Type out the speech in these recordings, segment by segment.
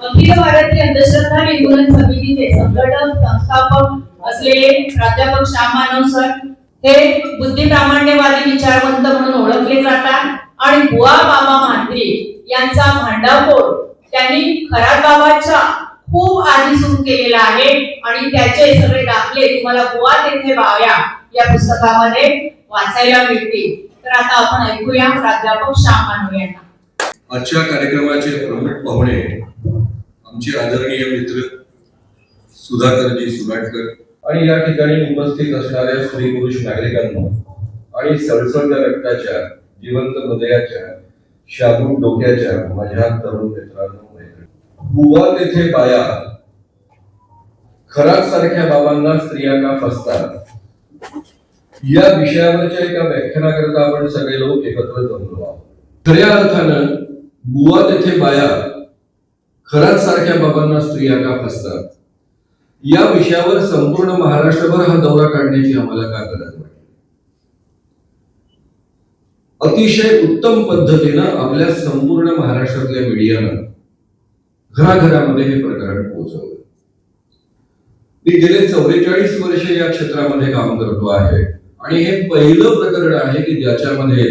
अखिल भारतीय अंधश्रद्धा निर्मूलन समितीचे संघटक संस्थापक असलेले प्राध्यापक श्याम मानव सर हे बुद्धिप्रामाण्यवादी विचारवंत म्हणून ओळखले जातात आणि बुवा बाबा म्हात्रे यांचा भांडाफोड त्यांनी खरात बाबाच्या खूप आधी सुरू केलेला आहे आणि त्याचे सगळे दाखले तुम्हाला बुवा तेथे बाव्या या पुस्तकामध्ये वाचायला मिळतील. तर आता आपण ऐकूया प्राध्यापक श्याम मानव यांना. आजच्या कार्यक्रमाचे प्रमुख पाहुणे आमचे आदरणीय मित्र सुधाकरजी सुराटकर आणि या ठिकाणी उपस्थित असणाऱ्या स्त्री पुरुष नागरिकांना आणि सळसळत्या रक्ताच्या जिवंत हृदयाच्या शाबूत डोक्याच्या माझ्या तरुण मित्रांनो, बुवा तेथे बाया, खरात सारख्या बाबांना स्त्रिया का फसतात, या विषयावरच्या एका व्याख्यानाकरता आपण सगळे लोक एकत्र जमलो आहोत. खऱ्या अर्थानं बुवा तेथे बाया, खरात सारख्या बाबांना स्त्रिया का फसतात, या विषयावर संपूर्ण महाराष्ट्रभर हा दौरा काढण्याची आम्हाला का गरज वाटली. अतिशय उत्तम पद्धतीनं आपल्या संपूर्ण महाराष्ट्रातल्या मीडियानं घराघरामध्ये हे प्रकरण पोहोचवलं. मी गेले 44 वर्ष या क्षेत्रामध्ये काम करतो आहे आणि हे पहिलं प्रकरण आहे की ज्याच्यामध्ये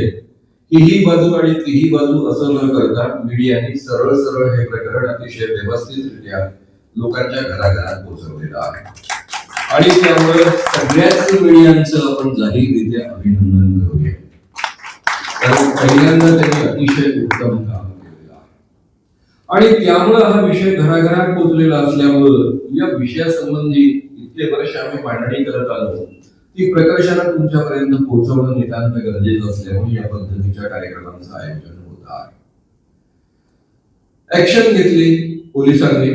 ही बाजू आणि तीही बाजू असं न करता मीडियाने सरळ सरळ हे प्रकरण अतिशय व्यवस्थितरित्या लोकांच्या घराघरात पोहोचवलेलं आहे. आणि त्यामुळे सगळ्याच मीडियांचं आपण जाहीररित्या अभिनंदन करूया, कारण पहिल्यांदा त्यांनी अतिशय उत्तम काम केलेलं आहे. आणि त्यामुळे हा विषय घराघरात पोहोचलेला असल्यामुळं या विषयासंबंधी इतके वर्ष आम्ही मांडणी करत आलो ती प्रकर्षाने तुमच्यापर्यंत पोहोचवणं नितांत गरजेचं असल्यामुळे या पद्धतीच्या कार्यक्रमांचं आयोजन होत आहे. ऍक्शन घेतली पोलिसांनी,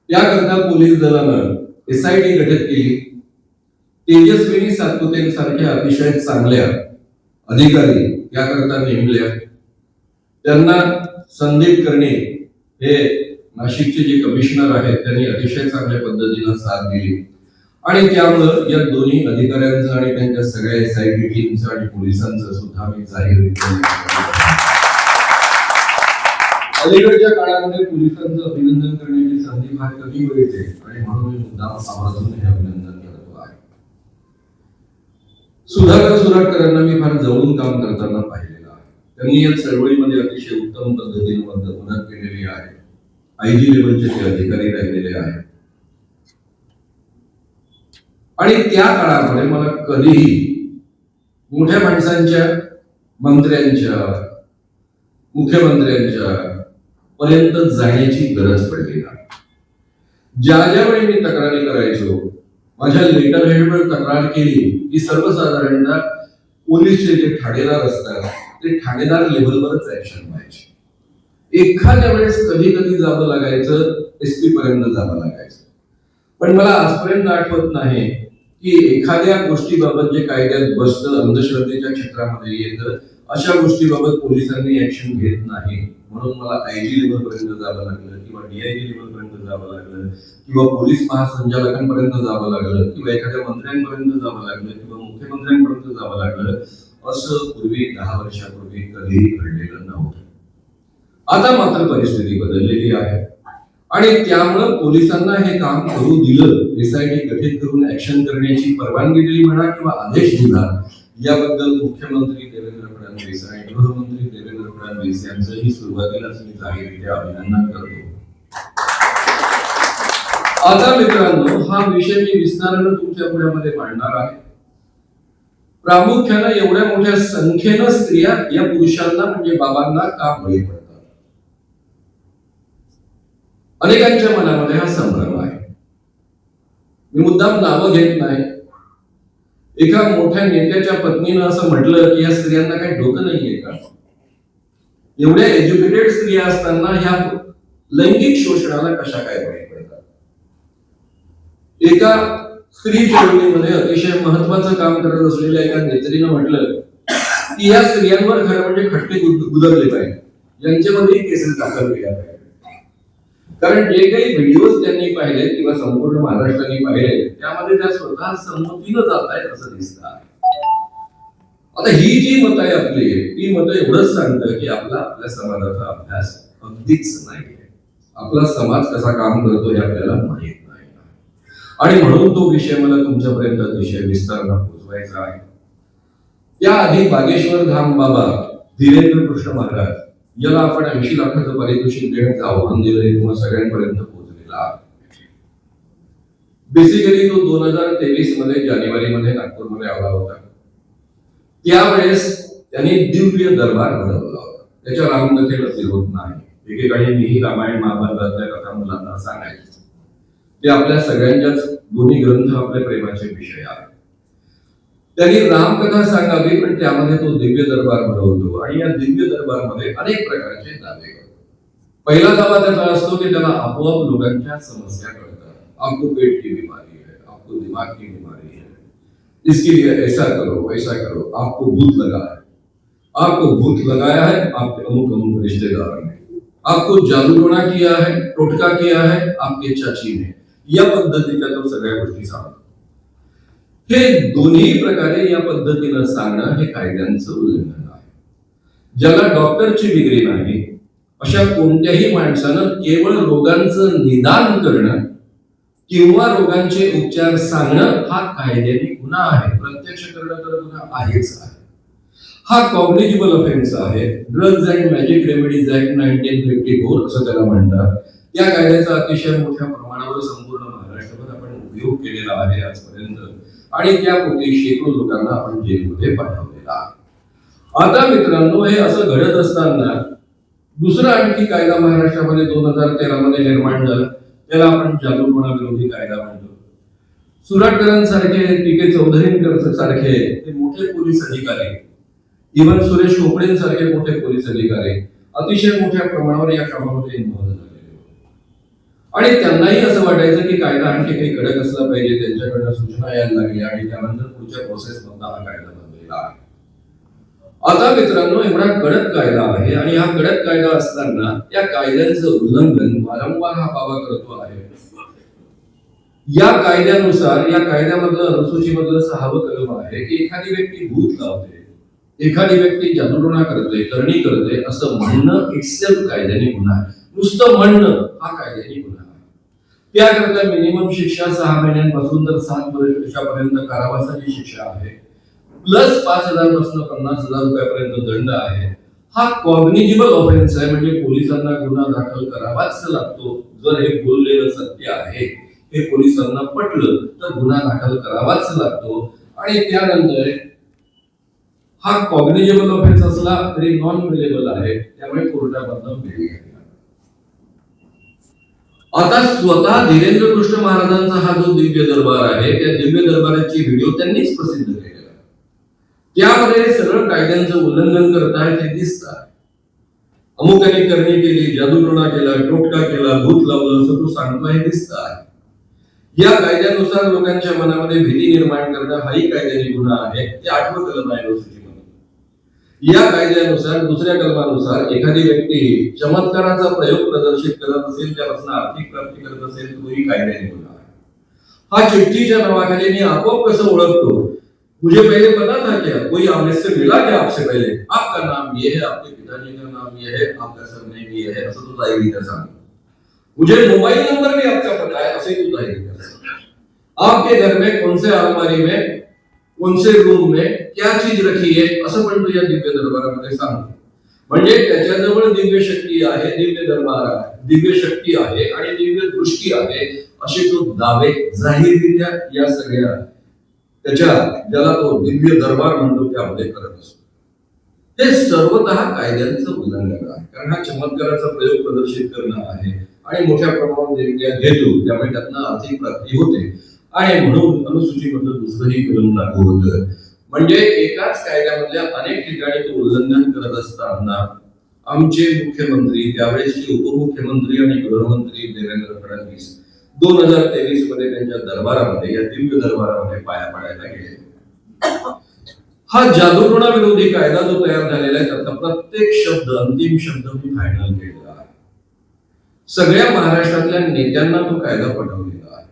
त्याकरता पोलीस दलानं SIT गठीत केली. तेजस्विनी सातपुतेंसारख्या अतिशय चांगल्या अधिकारी याकरता नेमल्या. त्यांना संदीप कर्णे हे नाशिकचे जे कमिशनर आहेत त्यांनी अतिशय चांगल्या पद्धतीनं साथ दिली आणि त्यामुळं या दोन्ही अधिकाऱ्यांचं आणि त्यांच्या सगळ्या SIT टीमचं आणि पोलिसांचं सुद्धा मी जाहीररित्या अलीकडच्या काळामध्ये पोलिसांचं अभिनंदन करण्याची संधी फार कमी मिळते आणि म्हणून मी मुद्दाम आवर्जून हे अभिनंदन करतो आहे. सुधाकर सुराटकरांना मी फार जवळून काम करताना पाहिलेलं आहे. त्यांनी या चळवळीमध्ये अतिशय उत्तम पद्धतीने मदत केलेली आहे. IG लेवलचे ते अधिकारी राहिलेले आहेत आणि त्या काळामध्ये मला कधीही मोठ्या माणसांच्या, मंत्र्यांच्या, मुख्यमंत्र्यांच्या पर्यंत जाण्याची गरज पडली नाही. ज्या वेळी मी तक्रारी करायचो, माझ्या लेटर हेडवर तक्रार केली की सर्वसाधारणतः पोलीसचे जे ठाणेदार असतात ते ठाणेदार लेवलवरच ऍक्शन व्हायची. एखाद्या वेळेस कधी कधी जावं लागायचं, SP पर्यंत जावं लागायचं. पण मला आजपर्यंत आठवत नाही की एखाद्या गोष्टीबाबत जे कायद्यात बसतं, अंधश्रद्धेच्या क्षेत्रामध्ये येतं, अशा गोष्टीबाबत पोलिसांनी ऍक्शन घेत नाही म्हणून मला IG लेवल पर्यंत जावं लागलं किंवा DIG लेवल पर्यंत जावं लागलं किंवा पोलीस महासंचालकांपर्यंत जावं लागलं किंवा एखाद्या मंत्र्यांपर्यंत जावं लागलं किंवा मुख्यमंत्र्यांपर्यंत जावं लागलं. असं पूर्वी 10 वर्षापूर्वी कधीही घडलेलं नव्हतं. आता मात्र परिस्थिती बदललेली आहे आणि त्यामुळं पोलिसांना हे काम करू दिलं, SIT गठीत करून ऍक्शन करण्याची परवानगी दिली म्हणा किंवा आदेश दिला, याबद्दल मुख्यमंत्री देवेंद्र फडणवीस आणि गृहमंत्री देवेंद्र फडणवीस यांचंही सुरुवातीलाच मी जाहीररित्या अभिनंदन करतो. आता मित्रांनो, हा विषय मी विस्तारानं तुमच्या पुढ्यामध्ये मांडणार आहे. प्रामुख्याने एवढ्या मोठ्या संख्येनं स्त्रिया या पुरुषांना म्हणजे बाबांना का बळी पडतात. अनेकांच्या मनामध्ये हा संभ्रम आहे. मी मुद्दाम नावं घेत नाही. एका मोठ्या नेत्याच्या पत्नीनं असं म्हटलं की या स्त्रियांना काही डोकं नाहीये का? एवढ्या एज्युकेटेड स्त्रिया असताना ह्या लैंगिक शोषणाला कशा काय बळी पडतात. एका स्त्री चळवळीमध्ये अतिशय महत्वाचं काम करत असलेल्या एका नेत्रीनं म्हटलं की या स्त्रियांवर खरं म्हणजे खटके गुदरले पाहिजे, यांच्यामध्ये केसेस दाखल केल्या पाहिजे. कारण जे काही व्हिडिओज त्यांनी पाहिले किंवा संपूर्ण महाराष्ट्राने पाहिले त्यामध्ये त्या स्वतः संमतीनं जात आहेत असं दिसतं. आता ही जी मत आहे आपली, ती मत एवढंच सांगतं की आपला आपल्या समाजाचा अभ्यास अगदीच नाहीये. आपला समाज कसा काम करतो हे आपल्याला माहित नाही. आणि म्हणून तो विषय मला तुमच्यापर्यंत अतिशय विस्ताराने पोहोचवायचा आहे. त्याआधी बागेश्वर धाम बाबा धीरेंद्र कृष्ण महाराज याला आपण 80 लाखाचं पारितोषिक देण्याचं आव्हान दिलंय किंवा सगळ्यांपर्यंत पोहोचलेला आहे. बेसिकली तो 2023 मध्ये जानेवारीमध्ये नागपूरमध्ये आला होता. त्यावेळेस त्यांनी दिव्य दरबार भरवला होता. त्याच्या रामकथेला विरोध नाही. एकेकाळी मीही रामायण महाभारतातल्या कथा मुलांना सांगायचे. ते आपल्या सगळ्यांच्याच दोन्ही ग्रंथ आपल्या प्रेमाचे विषय आहेत. त्यांनी रामकथा सांगावी पण त्यामध्ये तो दिव्य दरबार भरवतो आणि या दिव्य दरबारमध्ये अनेक प्रकारचे दावे करतो. पहिला दावा त्याचा असतो की त्याला आपोआप लोकांच्या समस्या कळतात. आपको पेट की बीमारी है, आपको दिमाग की बीमारी है, इसके लिए ऐसा करो वैसा करो, आपको भूत लगा है, आपको भूत लगाया है आपके अमुक अमुक रिश्तेदार ने, आपको जादू टोना किया है, टोटका किया है आपके चाची ने. या पद्धतीच्या तो सगळ्या गोष्टी सांगतो. हे दोन्ही प्रकारे या पद्धतीनं सांगणं हे कायद्यांचं उल्लंघन आहे. ज्याला डॉक्टरची डिग्री नाही अशा कोणत्याही माणसानं केवळ रोगांचं निदान करणं किंवा रोगांचे उपचार सांगणं हा कायद्याने गुन्हा आहे. प्रत्यक्ष करणं तर गुन्हा आहेच आहे. हा कॉग्निटिबल ऑफेन्स आहे. Drugs and magic remedies act 1954 असं त्याला म्हणतात. त्या कायद्याचा अतिशय मोठ्या प्रमाणावर संपूर्ण महाराष्ट्रात आपण उपयोग केलेला आहे आजपर्यंत आणि त्यापोटी शेकडो लोकांना आपण जेलमध्ये पाठवलेला आहे. आता मित्रांनो हे असं घडत असताना दुसरा आणखी कायदा महाराष्ट्रामध्ये 2013 मध्ये निर्माण झाला. त्याला आपण जादूटोणा विरोधी कायदा म्हणतो. सुराटकरांसारखे, पी.के. चौधरींकर सारखे ते मोठे पोलीस अधिकारी, इव्हन सुरेश खोपडेंसारखे मोठे पोलीस अधिकारी अतिशय मोठ्या प्रमाणावर या कामामध्ये इन्व्हॉल्व झालेले आणि त्यांनाही असं वाटायचं की कायदा आणखी काही कडक असला पाहिजे. त्यांच्याकडनं सूचना यायला लागल्या आणि त्यानंतर पुढच्या प्रोसेस मधला हा कायदा बनलेला आहे. आता मित्रांनो एवढा कडक कायदा आहे आणि हा कडक कायदा असताना या कायद्यांचं उल्लंघन वारंवार हा बाबा करतो आहे. या कायद्यानुसार या कायद्यामधलं अनुसूचीमधलं 6वं कलम आहे की एखादी व्यक्ती भूत लावते, एखादी व्यक्ती जादूटोणा करते, करणी करते असं म्हणणं इट्सेल्फ कायद्याने गुन्हा आहे. नुसतं म्हणणं हा कायद्याने गुन्हा आहे. त्याकरता मिनिमम शिक्षा 6 महिन्यांपासून तर 7 वर्षापर्यंत कारावासाची शिक्षा आहे. प्लस 5,000 पासून 50,000 रुपयापर्यंत दंड आहे. हा कॉग्निटिबल ऑफेन्स आहे. म्हणजे पोलिसांना गुन्हा दाखल करावाच लागतो. जर हे बोललेलं सत्य आहे, हे पोलिसांना पटलं तर गुन्हा दाखल करावाच लागतो. आणि त्यानंतर हा कॉग्निटिबल ऑफेन्स असला तरी नॉन पेलेबल आहे. त्यामुळे कोर्टामधनं बेल घ्यावी. आता स्वतः धीरेंद्र कृष्ण महाराजांचा हा जो दिव्य दरबार आहे त्या दिव्य दरबाराची व्हिडिओ त्यांनीच प्रसिद्ध केलेला. त्यामध्ये सरळ कायद्यांचं उल्लंघन करतायत हे दिसतं. अमुकाने करणी केली, जादूटोणा केला, टोटका केला, भूत लावलं असं तो सांगतो हे दिसतं. या कायद्यानुसार लोकांच्या मनामध्ये भीती निर्माण करणं हाही कायद्याने गुन्हा आहे. ते 8वं कलम आहे अनुसूचीमध्ये. या कायद्यानुसार दुसऱ्या कलमानुसार एखादी व्यक्ती चमत्काराचा प्रयोग प्रदर्शित करत असेल, त्यापासून आर्थिक प्राप्ती करत असेल तोही कायद्याने गुन्हा आहे. हा चिठ्ठीच्या नावाखाली मी आपोआप कसं ओळखतो? मुझे पहले पता था क्या, कोई आपसे मिला क्या आपसे पहले, आपका नाम ये है, आपके पिताजी का नाम ये है, आपका सरनेम ये है, असं तो जाहीर कर सांग. मुझे मोबाइल नंबर भी आपका पता है, असे तो जाहीर कर सांग. आपके घर में कौन से अलमारी में, कौन से रूम में क्या चीज रखी है असं पण तो या दिव्य दरबारामध्ये सांगतो. म्हणजे त्याच्याजवळ दिव्य शक्ती आहे, दिव्य दरबार आहे, दिव्य शक्ती आहे आणि दिव्य दृष्टी आहे असे तो दावे जाहीररित्या या सगळ्या त्याच्या ज्याला तो दिव्य दरबार म्हणतो त्यामध्ये करत असतो. हे सर्वतः कायद्यांचं उल्लंघन आहे. कारण हा चमत्काराचा प्रयोग प्रदर्शित करणं आहे आणि मोठ्या प्रमाणावर देणग्या घेतो, त्यामुळे त्यातनं आर्थिक प्राप्ती होते आणि म्हणून अनुसूचीमधलं दुसरंही कलम लागू होतं. म्हणजे एकाच कायद्यामधल्या अनेक ठिकाणी तो उल्लंघन करत असताना आमचे मुख्यमंत्री त्यावेळेसचे उपमुख्यमंत्री आणि गृहमंत्री देवेंद्र फडणवीस 2023 मध्ये त्यांच्या दरबारामध्ये या दिव्य दरबारामध्ये पाया पडायला गेले. हा जादूटोणा विरोधी कायदा जो तयार झालेला आहे त्याचा प्रत्येक शब्द अंतिम शब्द मी फायनल केलेला आहे. सगळ्या महाराष्ट्रातल्या नेत्यांना तो कायदा पटवलेला आहे.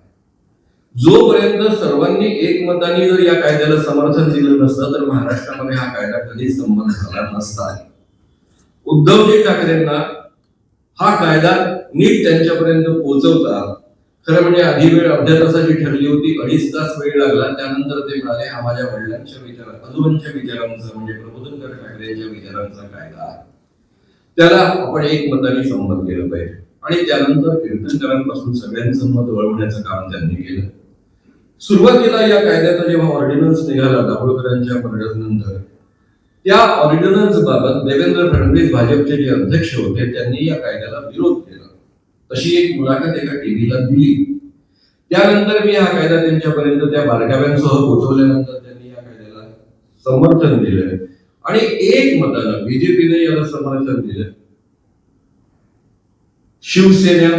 जोपर्यंत सर्वांनी एकमताने जर या कायद्याला समर्थन दिलं नसतं तर महाराष्ट्रामध्ये हा कायदा कधीच संमत झाला नसता. उद्धवजी ठाकरेंना हा कायदा नीट त्यांच्यापर्यंत पोहोचवता खरं म्हणजे आधी वेळ अर्ध्या तासाची ठरली होती, 2.5 तास वेळ लागला. त्यानंतर ते म्हणाले हा माझ्या वडिलांच्या विचारात आजोबांच्या विचारांचा म्हणजे प्रबोधनकर ठाकरेंच्या विचारांचा कायदा आहे, त्याला आपण एकमताने संमत केलं पाहिजे. आणि त्यानंतर कीर्तनकरांपासून सगळ्यांचं मत वळवण्याचं काम त्यांनी केलं. सुरुवातीला या कायद्याचा जेव्हा ऑर्डिनन्स निघाला दाभोळकरांच्या मर्डरनंतर, त्या ऑर्डिनन्स बाबत देवेंद्र फडणवीस भाजपचे जे अध्यक्ष होते त्यांनी या कायद्याला विरोध केला. तशी एक मुलाखत एका टीव्हीला दिली. त्यानंतर मी हा कायदा त्यांच्यापर्यंत त्या बारकाव्यांसह पोहोचवल्यानंतर त्यांनी या कायद्याला समर्थन दिलं आणि एक मतानं बीजेपीने याला समर्थन दिलं. शिवसेना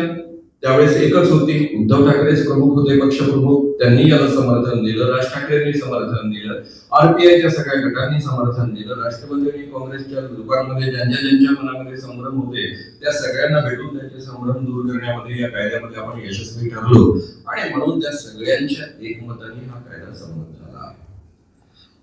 त्यावेळेस एकच होती, उद्धव ठाकरेच प्रमुख होते, पक्षप्रमुख, त्यांनी याला समर्थन दिलं. राज ठाकरेंनी समर्थन दिलं. आरपीआयच्या सगळ्या गटांनी समर्थन दिलं. राष्ट्रवादी आणि काँग्रेसच्या लोकांमध्ये ज्यांच्या मनामध्ये संभ्रम होते त्या सगळ्यांना भेटून त्यांचे संभ्रम दूर करण्यामध्ये या कायद्यामध्ये आपण यशस्वी ठरलो आणि म्हणून त्या सगळ्यांच्या एकमताने हा कायदा संमत झाला.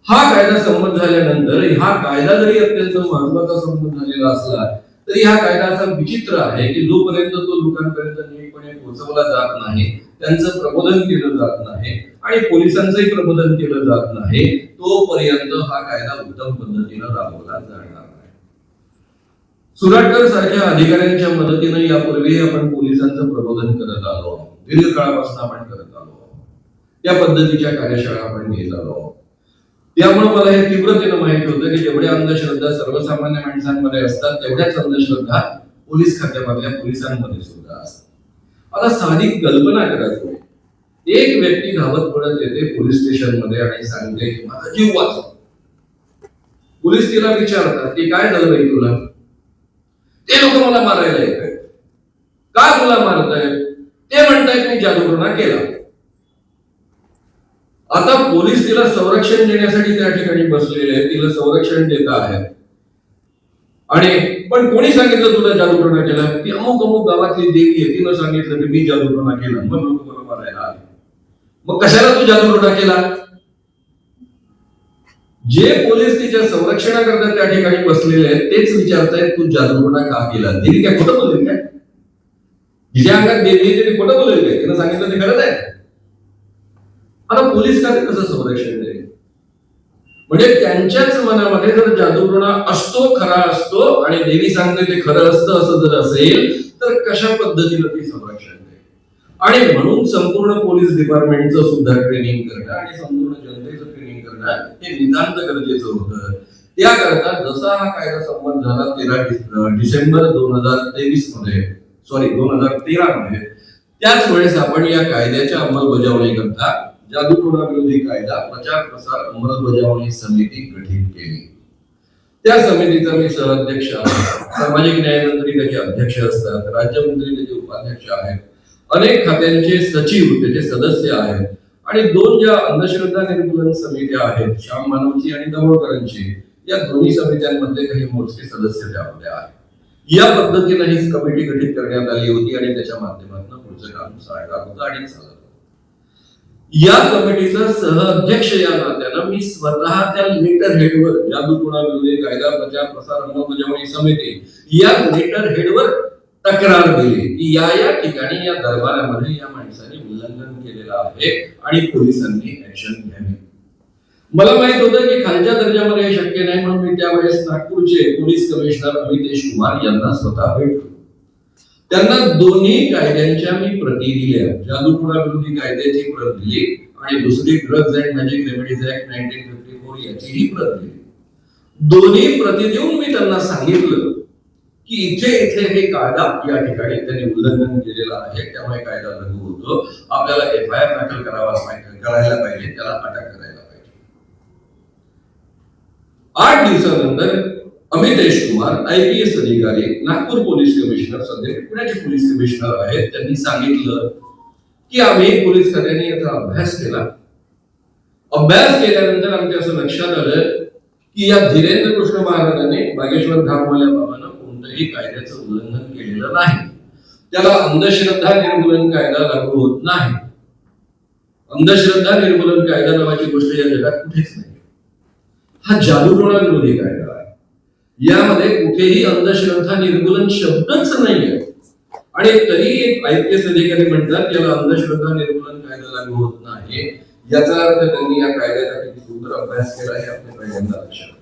हा कायदा संमत झाल्यानंतर हा कायदा जरी अत्यंत महत्वाचा संमत झालेला असला तरी हा कायदा असा विचित्र आहे की जोपर्यंत तो लोकांपर्यंत नीटपणे पोहोचवला जात नाही, त्यांचं प्रबोधन केलं जात नाही आणि पोलिसांचंही प्रबोधन केलं जात नाही, तोपर्यंत हा कायदा उत्तम पद्धतीनं राबवला जाणार नाही. सुराटकर सारख्या अधिकाऱ्यांच्या मदतीने यापूर्वी आपण पोलिसांचं प्रबोधन करत आलो, दीर्घकाळापासून आपण करत आलो, त्या पद्धतीच्या कार्यशाळा आपण घेत आलो. त्यामुळे मला हे तीव्रतेनं माहित होतं की जेवढ्या अंधश्रद्धा सर्वसामान्य माणसांमध्ये असतात तेवढ्याच अंधश्रद्धा पोलीस खात्यामधल्या पोलिसांमध्ये सुद्धा असतात. आता साधी कल्पना करा तुम्ही, एक व्यक्ती धावत पडत येते पोलीस स्टेशन मध्ये आणि सांगते की माझा जीव वाचव. पोलीस तिला विचारतात की काय झालं बाई तुला? ते लोक मला मारायला येत आहेत. का तुला मारतायत? ते म्हणतायत मी जादूटोणा केला. आता पोलीस तिला संरक्षण देण्यासाठी त्या ठिकाणी बसलेले आहेत, तिला संरक्षण देत आहेत. आणि पण कोणी सांगितलं तुला जादूटोणा केला? ती अमुक अमुक गावातली देवी आहे, तिनं सांगितलं की मी जादूटोणा केला, मग लोक मला मारायला आले. मग कशाला तू जादूटोणा केला? जे पोलीस तिच्या संरक्षणाकरता त्या ठिकाणी बसलेले आहेत तेच विचारतायत तू जादूटोणा का केला? देवी काय खोटं बोलेल काय? जिच्या अंगात देवी आहे ते खोटं बोलेल काय? तिनं सांगितलं ते खरंच आहे. आता पोलीस खाते कसं संरक्षण देईल? म्हणजे त्यांच्याच मनामध्ये जर जादूटोणा असतो, खरा असतो आणि देवी सांगते ते खरं असतं असं जर असेल तर कशा पद्धतीनं ती संरक्षण देईल? आणि म्हणून संपूर्ण पोलीस डिपार्टमेंटचं सुद्धा ट्रेनिंग करणं आणि संपूर्ण जनतेचं ट्रेनिंग करणं हे नितांत गरजेचं होतं. त्याकरता जसा हा कायदा संमत झाला 13 डिसेंबर 2013 मध्ये, त्याच वेळेस आपण या कायद्याच्या अंमलबजावणी करता जादूटोणा विरोधी कायदा प्रचार प्रसार अंमलबजावणी समिती गठीत केली. त्या समितीचा मी सहअध्यक्ष आहे. सामाजिक न्याय मंत्री त्याचे अध्यक्ष असतात, राज्यमंत्री त्याचे उपाध्यक्ष आहेत, अनेक खात्यांचे सचिव त्याचे सदस्य आहेत आणि 2 ज्या अंधश्रद्धा निर्मूलन समित्या आहेत, श्याम मानवची आणि दाभोळकरांची, या दोन्ही समित्यांमध्ये काही मोजके सदस्य त्यामध्ये आहेत. या पद्धतीने ही कमिटी गठीत करण्यात आली होती आणि त्याच्या माध्यमातून पुढचं काम चालणार होतं आणि चालत. या कमिटीचा सहअध्यक्ष या नात्यानं मी स्वतः त्या लेटर हेडवर जादूटोणा विरोधी कायदा प्रचार प्रसार अंमलबजावणी समिती या लेटर हेडवर तक्रार दिली की या ठिकाणी या दरबारामध्ये या माणसाने उल्लंघन केलेलं आहे आणि पोलिसांनी ऍक्शन घ्यावी. मला माहित होतं की खालच्या दर्जामध्ये हे शक्य नाही, म्हणून मी त्यावेळेस नागपूरचे पोलीस कमिशनर अमितेश कुमार यांना स्वतः भेटलो. त्यांना दोन्ही कायद्यांच्या मी प्रती दिल्या. जादूटोणा विरोधी कायद्याची प्रत दिली आणि दुसरी drugs and magic remedies act 1954 याचीही प्रत दिली. दोन्ही प्रती देऊन मी त्यांना सांगितलं की इथे हे कायदा या ठिकाणी त्यांनी उल्लंघन केलेलं आहे, त्यामुळे कायदा लागू होतो. आपल्याला एफआयआर दाखल करायला पाहिजे, त्याला अटक करायला पाहिजे. 8 दिवसानंतर अमितेश कुमार IPS अधिकारी, नागपूर पोलीस कमिशनर, सध्या पुण्याचे पोलीस कमिशनर आहेत, त्यांनी सांगितलं की आम्ही पोलीस खात्याने याचा अभ्यास केला. अभ्यास केल्यानंतर आमच्या असं लक्षात आलं की या धीरेंद्र कृष्ण महाराजांनी बागेश्वर धामवाल्या बाबांना कोणत्याही कायद्याचं उल्लंघन केलेलं नाही. त्याला अंधश्रद्धा निर्मूलन कायदा लागू होत नाही. अंधश्रद्धा निर्मूलन कायदा नावाची गोष्ट या जगात कुठेच नाही. हा जादूटोणा विरोधी कायदा आहे. यामध्ये कुठेही अंधश्रद्धा निर्मूलन शब्दच नाहीये. आणि तरी IPS अधिकारी म्हणतात याला अंधश्रद्धा निर्मूलन कायदा लागू होत नाही. याचा अर्थ त्यांनी या कायद्याचा किती सुंदर अभ्यास केला हे आपल्या पहिल्यांदा लक्षात येईल.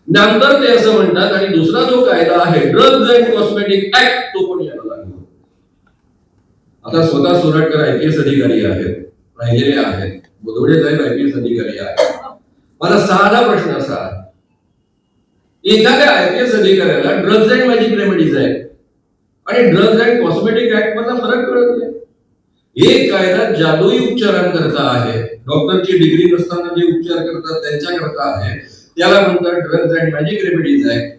नंतर ते असं म्हणतात आणि दुसरा जो कायदा आहे ड्रग्ज अँड कॉस्मेटिक ऍक्ट तो पण याला लागू होतो. आता स्वतः सुरटकर IPS अधिकारी आहेत, राहिलेले आहेत, बुधवडे साहेब IPS अधिकारी आहेत. मला साधा प्रश्न असा आहे, एखाद्या IPS अधिकाऱ्याला drugs and magic remedies act आणि ड्रग्ज अँड कॉस्मेटिक ऍक्ट मधला फरक कळत नाही. एक कायदा जादुई उपचारांकरता आहे, डॉक्टरची डिग्री नसताना जे उपचार करतात त्यांच्याकरता आहे, त्याला म्हणतात drugs and magic remedies act.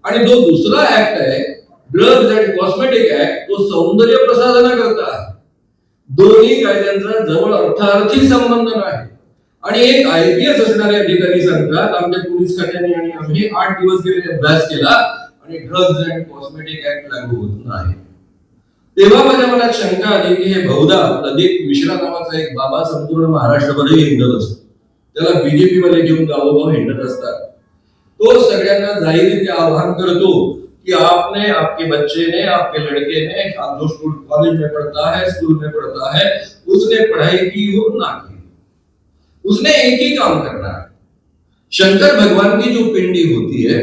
आणि जो दुसरा ऍक्ट आहे ड्रग्ज अँड कॉस्मेटिक ऍक्ट तो सौंदर्य प्रसाधनाकरता आहे. दोन्ही कायद्यांचा जवळ अर्थार्थी संबंध नाही. आणि एक IPS असणारे अधिकारी सांगतात आमच्या पोलीस खात्याने आणि आम्ही 8 दिवस गेले अभ्यास केला आणि ड्रग्ज अँड कॉस्मेटिक ऍक्ट लागू होत नाही. तेव्हा माझ्या मनात शंका आली की हे बहुधा प्रदीप मिश्रा नावाचा एक बाबा संपूर्ण महाराष्ट्रभरही हिंडत असतो. त्याला BJP वाले घेऊन गावोगाव हिंडत असतात. तो सगळ्यांना जाहीररित्या आवाहन करतो कि आपने, आपके बच्चे ने, आपके लड़के ने, आप जो स्कूल कॉलेज में पढ़ता है, स्कूल में पढ़ता है, उसने पढ़ाई की हो ना की, उसने एक ही काम करना है. शंकर भगवान की जो पिंडी होती है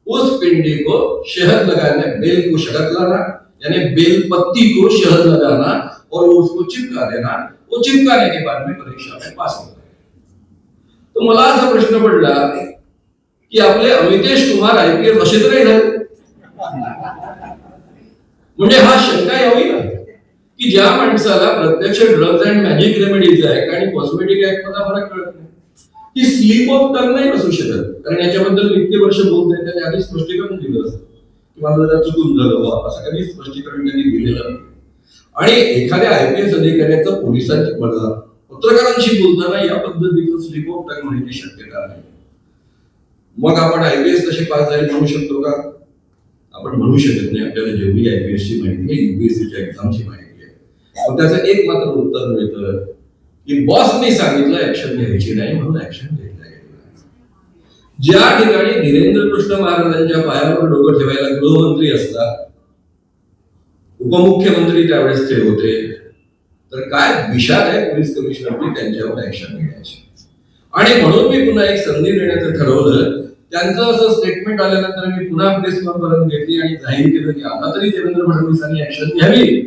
उस पिंडी को शहद लगाने, बेल को शहद लाना यानी बेल पत्ती को शहद लगाना और उसको चिपका देना. वो चिपकाने के बाद में परीक्षा में पास होता है. तो मला असा प्रश्न पडला की आपले अमितेश कुमार IPS असे तर नाही झाले. म्हणजे हा शंका यावी ना की ज्या माणसाला प्रत्यक्ष drugs and magic remedies act आणि कॉस्मेटिक ऍक्ट मध्ये फरक कळत नाही, की स्लीप ऑफ टंग नाही बसू शकत. कारण याच्याबद्दल इतके वर्ष बोलत त्याने आधी स्पष्टीकरण दिलं असतं की मला जरा चुकून झालं बा, असं कधी स्पष्टीकरण त्यांनी दिलेलं नाही. आणि एखाद्या IPS अधिकाऱ्याचं पोलिसांची पत्रकारांशी बोलताना या पद्धतीचं स्लीप ऑफ टंग होण्याची शक्यता नाही. मग आपण IPS तसे पास झाले म्हणू शकतो का? आपण म्हणू शकत नाही. आपल्याला जेवढी IPS ची माहिती आहे, UPSCच्या एक्झामची माहिती आहे, पण त्याचं एक मात्र उत्तर मिळतं की बॉसने सांगितलं ऍक्शन घ्यायची नाही म्हणून ऍक्शन घेतला गेला. ज्या ठिकाणी धीरेंद्र कृष्ण महाराजांच्या पायावर डोकं ठेवायला गृहमंत्री असतात, उपमुख्यमंत्री त्यावेळेस ते होते, तर काय विषाद आहे पोलीस कमिशनरनी त्यांच्यावर ऍक्शन घेण्याची. आणि म्हणून मी पुन्हा एक संधी देण्याचं ठरवलं. त्यांचं असं स्टेटमेंट आल्यानंतर मी पुन्हा प्रेस कॉन्फरन्स घेतली आणि जाहीर केलं की आता तरी देवेंद्र फडणवीसांनी ऍक्शन घ्यावी.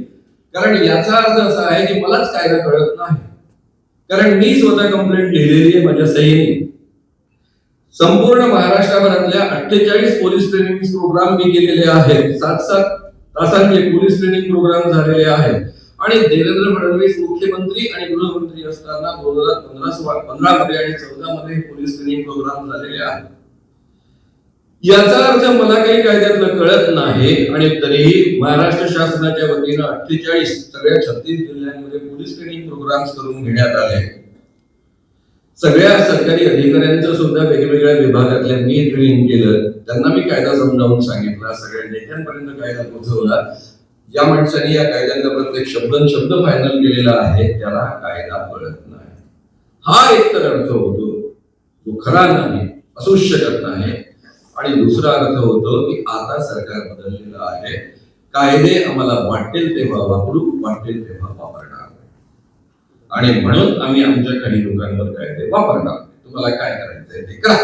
कारण याचा अर्थ असा आहे की मलाच कायदा कळत नाही. कारण मी स्वतः कंप्लेंट लिहिलेली आहे माझ्या सहीने. संपूर्ण महाराष्ट्राभरातल्या 48 पोलीस ट्रेनिंग प्रोग्राम मी केलेले आहेत. 7-7 तासांचे पोलीस ट्रेनिंग प्रोग्राम झालेले आहेत. आणि देवेंद्र फडणवीस मुख्यमंत्री आणि गृहमंत्री असताना 2015 मध्ये आणि 14 मध्ये पोलीस ट्रेनिंग प्रोग्राम झालेले आहेत. याचा अर्थ मला काही कायद्यातलं कळत नाही आणि तरीही महाराष्ट्र शासनाच्या वतीनं 48 सगळ्या 36 जिल्ह्यांमध्ये पोलीस ट्रेनिंग प्रोग्राम्स करून घेण्यात आले. सगळ्या सरकारी अधिकाऱ्यांचं सुद्धा वेगवेगळ्या विभागातल्यांनी ट्रेनिंग केलं. त्यांना मी कायदा समजावून सांगितला, सगळ्या नेत्यांपर्यंत कायदा पोहोचवला. या माणसाने या कायद्याचा प्रत्येक शब्द फायनल केलेला आहे, त्याला कायदा कळत नाही. हा एक तर अर्थ होतो जो खरा नाही, असूच शकत नाही. आणि दुसरा अर्थ होतो की आता सरकार बदललेलं आहे, कायदे आम्हाला वाटेल तेव्हा वापरू, वाटेल तेव्हा वापरणार आणि म्हणून आम्ही आमच्या काही लोकांवर कायदे वापरणार. तुम्हाला काय करायचंय ते करा.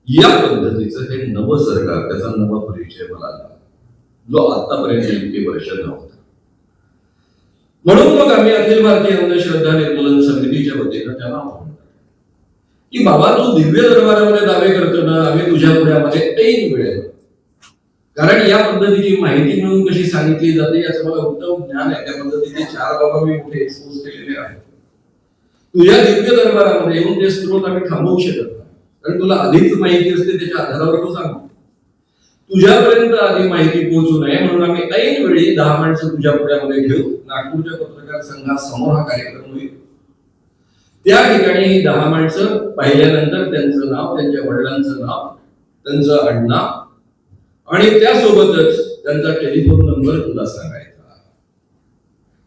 या पद्धतीचं हे नवं सरकार, त्याचा नवा परिचय मला आला जो आतापर्यंत इतके वर्ष नव्हता. म्हणून मग आम्ही अखिल भारतीय अंधश्रद्धा निर्मूलन समितीच्या वतीनं त्याला की बाबा तू दिव्य दरबारामध्ये दावे करतो ना, आम्ही तुझ्या पुढ्यामध्ये ऐन वेळेल. कारण या पद्धतीची माहिती मिळून कशी सांगितली जाते याचं मला उत्तम ज्ञान आहे. त्या पद्धतीचे 4 बाबा मी कुठे एक्सपोज केलेले आहेत. तुझ्या दिव्य दरबारामध्ये येऊन ते स्रोत आम्ही थांबवू शकत नाही, कारण तुला आधीच माहिती असते, त्याच्या आधारावर तू सांग. तुझ्यापर्यंत आधी माहिती पोहोचू नये म्हणून आम्ही ऐन वेळी 10 माणसं तुझ्या पुढ्यामध्ये घेऊ. नागपूरच्या पत्रकार संघासमोर हा कार्यक्रम होईल. त्या ठिकाणी ही 10 माणसं पाहिल्यानंतर त्यांचं नाव, त्यांच्या वडिलांचं नाव, त्यांचं आडनाव आणि त्यासोबतच त्यांचा टेलिफोन नंबर तुला सांगायचा,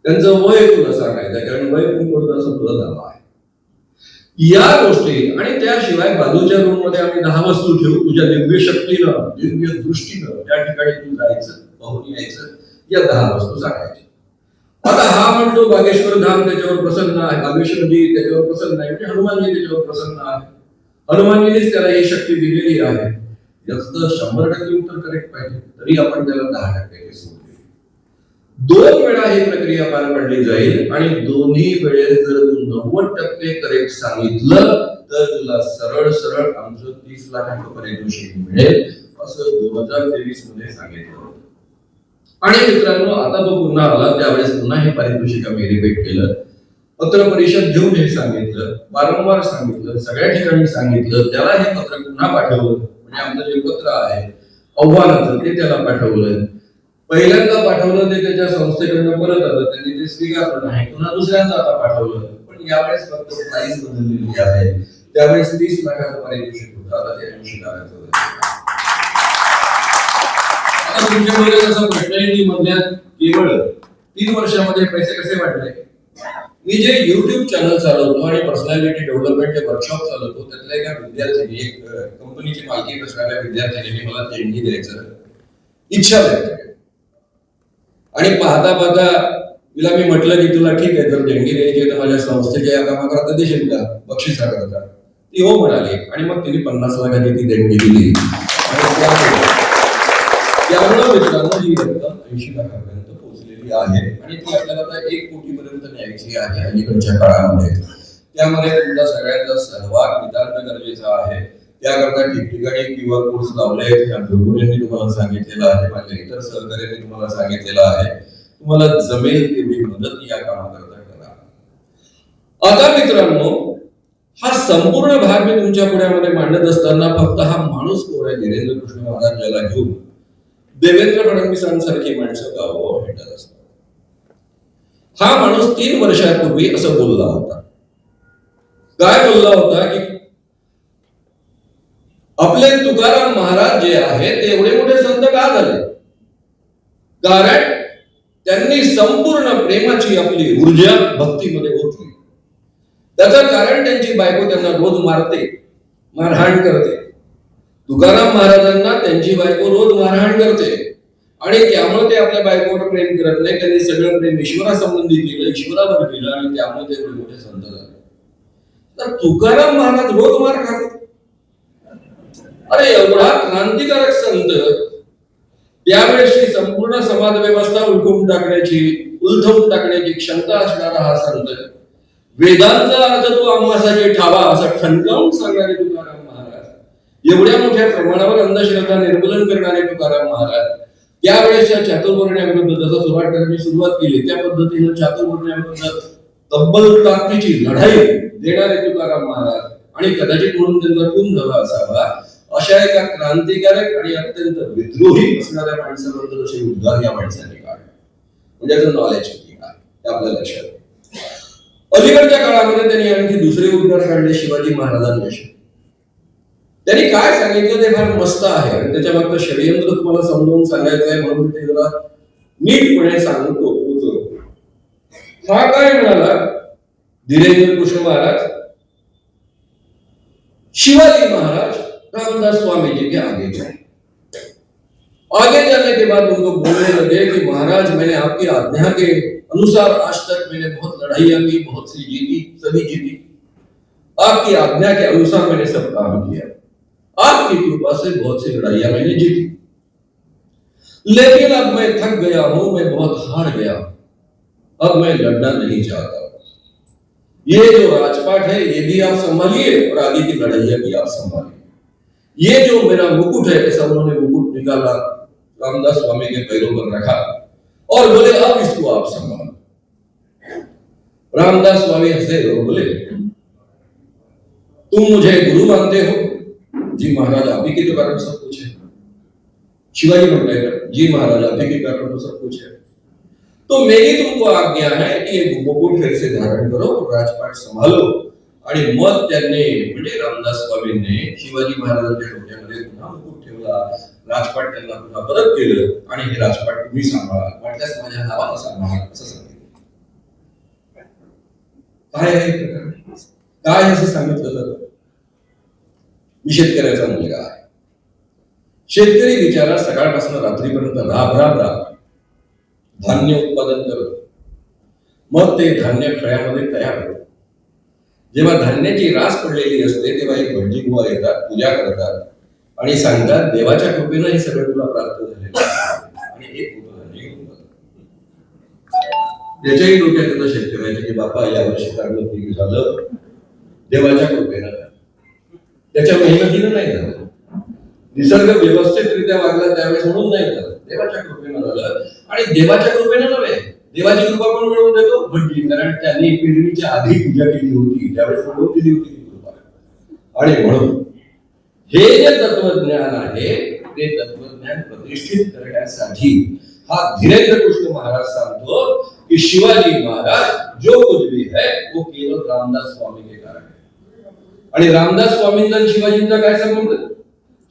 त्यांचं वय तुला सांगायचं, कारण वय पण थोडंसं तुला दावा आहे. या गोष्टी आणि त्याशिवाय बाजूच्या रूम मध्ये आम्ही 10 वस्तू ठेवू. तुझ्या दिव्य शक्तीनं, दिव्य दृष्टीनं त्या ठिकाणी तू जायचं, पाहून यायचं. या 10 वस्तू सांगायच्या. आता हा म्हणतो बागेश्वर धाम त्याच्यावर प्रसन्न आहे, बागेश्वरजी त्याच्यावर प्रसन्न आहे, म्हणजे हनुमानजी त्याच्यावर प्रसन्न आहे, हनुमानजीनेच त्याला ही शक्ती दिलेली आहे. याचं 100% उत्तर करेक्ट पाहिजे, तरी आपण त्याला 10% सोडले. 2 वेळा ही प्रक्रिया पार पडली जाईल आणि दोन्ही वेळेस जर तू 90% करेक्ट सांगितलं तर तुला सरळ सरळ आमचं 30 लाखांचं पारितोषिक मिळेल, असं 2023 मध्ये सांगितलं होतं. आणि मित्रांनो, आता तो पुन्हा आला, त्यावेळेस पुन्हा हे पारितोषिक आम्ही रिपीट केलं, पत्र परिषद घेऊन हे सांगितलं, वारंवार सांगितलं, सगळ्या ठिकाणी सांगितलं, त्याला हे पत्र पुन्हा पाठवलं. म्हणजे आमचं जे पत्र आहे आव्हानाचं ते त्याला पाठवलं. पहिल्यांदा पाठवलं ते त्याच्या संस्थेकडनं परत आलं, त्यांनी ते स्वीकारलं नाही, पुन्हा दुसऱ्यांदा आता पाठवलं. पण यावेळेस फक्त प्राइस बदललेली आहे. त्यावेळेस 30 लाखाचं पारितोषिक होतं, आता ते 80 लाखाचं झालं. आता तुमच्या मुळे असा प्रश्न आहे की मधल्यात केवळ 3 वर्षामध्ये पैसे कसे वाढले? मी जे YouTube चॅनल चालवतो आणि पर्सनॅलिटी डेव्हलपमेंटचे वर्कशॉप चालवतो, त्यातल्या एका विद्यार्थ्याने, एक कंपनीची मालकी असणाऱ्या विद्यार्थ्याने मला देणगी द्यायचं इच्छा व्यक्त केली. आणि पाहता पाहता तिला मी म्हटलं की तुला ठीक आहे, जर देणगी द्यायची तर माझ्या संस्थेच्या या कामाकरता देशील का, बक्षिसाकरता? ती हो म्हणाली आणि मग तिने 50 लाखाची ती देणगी दिली. त्यामुळे मित्रांनो ही रक्कम 80 लाखापर्यंत पोहोचलेली आहे आणि ती आपल्याला आता 1 कोटीपर्यंत न्यायची आहे अलीकडच्या काळामध्ये. त्यामध्ये तुमचा सगळ्यांचा सहभाग नितांत गरजेचा आहे. त्याकरता ठिकठिकाणी QR कोड्स लावले आहेत, यांनी तुम्हाला सांगितलेलं आहे, माझ्या इतर सहकार्यांनी तुम्हाला सांगितलेलं आहे. तुम्हाला जमेल तेवढी मदत या कामाकरता करा. आता मित्रांनो, हा संपूर्ण भाग मी तुमच्या पुढ्यामध्ये मांडत असताना फक्त हा माणूस कोण आहे, धीरेंद्र कृष्ण महाराज याला घेऊन देवेंद्र फडणवीसांसारखी माणसं गावोगाव भेटत असतात. हा माणूस 3 वर्षापूर्वी असं बोलला होता. काय बोलला होता की आपले तुकाराम महाराज जे आहेत ते एवढे मोठे संत का झाले? कारण त्यांनी संपूर्ण प्रेमाची आपली ऊर्जा भक्तीमध्ये ओतली. त्याचं कारण त्यांची बायको त्यांना रोज मारते, मारहाण करते. तुकाराम महाराजांना त्यांची बायको रोज मारहाण करते आणि त्यामुळे ते आपल्या बायकोवर प्रेम करत नाही. त्यांनी सगळं प्रेम ईश्वरासंबंधी केलं, ईश्वरावर केलं आणि त्यामुळे ते मोठे संत झाले. तर तुकाराम महाराज रोज मार खातात. अरे एवढा क्रांतिकारक संत, त्यावेळेसची संपूर्ण समाज व्यवस्था उलटून टाकण्याची क्षमता असणारा हा संत, वेदांचा अर्थ तो आम्हासाठी ठावा असं ठणकावून सांगणारे तुकाराम महाराज, एवढ्या मोठ्या प्रमाणावर अंधश्रद्धा निर्मूलन करणारे तुकाराम महाराज, त्यावेळेसच्या चातुर्वर्ण्याविरुद्ध जसं सुरुवातीला सुरुवात केली त्या पद्धतीने चातुर्वर्ण्याविरुद्ध तब्बल ताकदीची लढाई देणारे तुकाराम महाराज आणि कदाचित म्हणून त्यांचा खून झाला असावा, अशा एका क्रांतिकारक आणि अत्यंत विद्रोही असणाऱ्या माणसाबद्दल असे उद्गार या माणसाने काढले. म्हणजे त्याचं नॉलेज किती आहे आपल्या लक्षात. अलीकडच्या काळामध्ये त्यांनी आणखी दुसरे उद्गार काढले शिवाजी महाराजांविषयी. त्यांनी काय सांगितलं ते फार मस्त आहे आणि त्याच्या मागचं षडयंत्र तुम्हाला समजावून सांगायचं आहे, म्हणून ते जरा नीटपणे सांगतो. हा काय म्हणाला धीरेंद्र कृष्ण महाराज, शिवाजी महाराज रामदास स्वामी जी के आगे जाए। आगे जाने के बाद उनको बोलने लगे कि महाराज मैंने आपकी आज्ञा के अनुसार आज तक मैंने बहुत लड़ाइयां की, बहुत सी जीती, सभी जीती। आपकी आज्ञा के अनुसार मैंने सब काम किया, आपकी कृपा से बहुत सी लड़ाइयां मैंने जीती, लेकिन अब मैं थक गया हूं, मैं बहुत हार गया, अब मैं लड़ना नहीं चाहता। ये जो राजपाट है ये भी आप संभालिए और आगे की लड़ाइयां भी आप संभालिए। ये जो मेरा मुकुट है, ऐसा उन्होंने मुकुट निकाला, रामदास स्वामी के पैरों पर रखा और बोले अब इसको आप संभालो। रामदास स्वामी हंसे और बोले तुम मुझे गुरु मानते हो? जी महाराज आप ही के कारण सब कुछ है। शिवाजी म्हणताय का? जी महाराज आप ही के कारण तो सब कुछ है। तो मेरी तुमको आज्ञा है कि ये मुकुट फिर से धारण करो, राजपाट संभालो। आणि मग त्यांनी म्हणजे रामदास स्वामींनी शिवाजी महाराजांच्या डोक्यामध्ये पुन्हा मुकुट ठेवला, राजपाट त्यांना पुन्हा परत केलं आणि हे राजपाट तुम्ही सांभाळा, वाटल्यास माझ्या नावानं सांभाळा असं सांगितलं। काय आहे प्रकार? काय असं सांगितलं जातं? मी शेतकऱ्याचा मुलगा आहे, शेतकरी बिचारा सकाळपासून रात्रीपर्यंत राब धान्य उत्पादन करत, मग ते धान्य खळ्यामध्ये तयार होतं. जेव्हा धान्याची रास पडलेली असते तेव्हा एक भटजी बुवा येतात, पूजा करतात आणि सांगतात, देवाच्या कृपेनं हे सगळं तुला प्राप्त झालेलं आहे. आणि एक धान्य घेऊन जातात. त्याच्याही डोक्यात येतं शेतकऱ्याच्या की बापा यावर्षी चांगलं पीक झालं देवाच्या कृपेनं, त्याच्या मेहनतीनं नाही झालं, निसर्ग व्यवस्थितरित्या वागला त्यावेळेस म्हणून नाही झालं, देवाच्या कृपेनं झालं. आणि देवाच्या कृपेनं नव्हे, देवाची कृपा पण मिळवून देतो भटजी, कारण त्यांनी पेरणीच्या आधी पूजा केली होती, त्यावेळेस मिळवून दिली होती ती कृपा. आणि म्हणून हे जे तत्वज्ञान आहे ते तत्वज्ञान प्रतिष्ठित करण्यासाठी हा धीरेंद्र कृष्ण महाराज सांगतो कि शिवाजी महाराज जो कुछ भी है वो केवळ रामदास स्वामी के कारण है. आणि रामदास स्वामींचा आणि शिवाजींचा काय संबंध?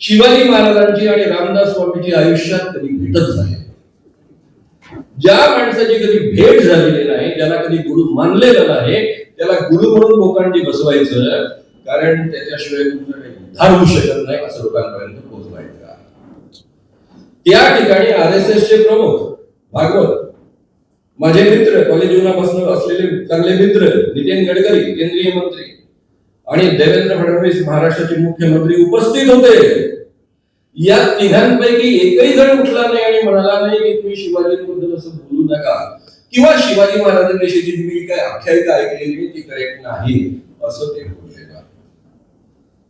शिवाजी महाराजांची आणि रामदास स्वामींची आयुष्यात कधी भेटच झाली. ज्या माणसाची कधी भेट झालेली नाही, ज्याला कधी गुरु मानलेला नाही, त्याला गुरु म्हणून लोकांनी बसवायचं, कारण त्याच्याशिवाय तुमचं काही उद्धार होऊ शकत नाही असं लोकांपर्यंत पोहोचवायचं. त्या ठिकाणी RSS चे प्रमुख भागवत, माझे मित्र, कॉलेज जीवनापासून असलेले चांगले मित्र नितीन गडकरी केंद्रीय मंत्री आणि देवेंद्र फडणवीस महाराष्ट्राचे मुख्यमंत्री उपस्थित होते. या तिघांपैकी एकही जण उठला नाही आणि म्हणाला नाही की तुम्ही शिवाजींबद्दल असं बोलू नका किंवा शिवाजी महाराजांविषयी जी काय आख्यायिका ऐकलेली ती करेक्ट नाही असं ते बोलले नाही.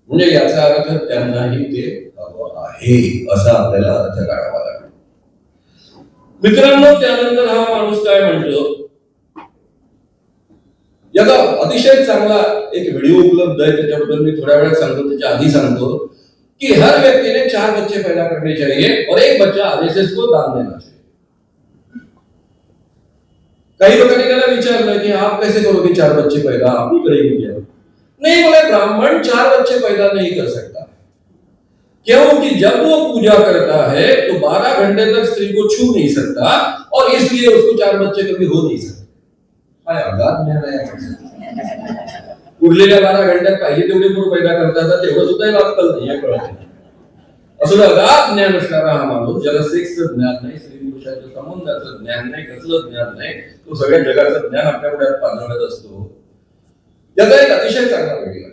म्हणजे याचा अर्थ त्यांनाही ते हवं आहे असा आपल्याला अर्थ काढावा लागेल. मित्रांनो, त्यानंतर हा माणूस काय म्हणतो, याचा अतिशय चांगला एक व्हिडिओ उपलब्ध आहे, त्याच्याबद्दल मी थोड्या वेळात सांगतो. त्याच्या आधी सांगतो कि हर व्यक्ति ने 4 बच्चे पैदा करने चाहिए और एक बच्चा RSS को दान देना चाहिए. काही लोगों ने त्याला विचारलं की आप कैसे करोगे 4 बच्चे पैदा, आप ही करेंगे क्या? नहीं, बोले ब्राह्मण 4 बच्चे पैदा नहीं कर सकता, क्योंकि जब वो पूजा करता है तो 12 घंटे तक स्त्री को छू नहीं सकता और इसलिए उसको 4 बच्चे कभी हो नहीं सकते. काय अगाध ज्ञान आहे. उरलेल्या 12 घंट्यात पाहिजे तेवढे मूल पैदा करतात, तेवढं सुद्धा अक्कल नाही आहे, कळत नाही. असं अगाध ज्ञान असणारा हा माणूस, ज्याला सेक्सचं ज्ञान नाही, स्त्री पुरुषाच्या संबंधाचं ज्ञान नाही, कसलं ज्ञान नाही, तो सगळ्या जगाचं ज्ञान आपल्या पुढ्यात पांघरत असतो. याचा एक अतिशय चांगला वेगळा,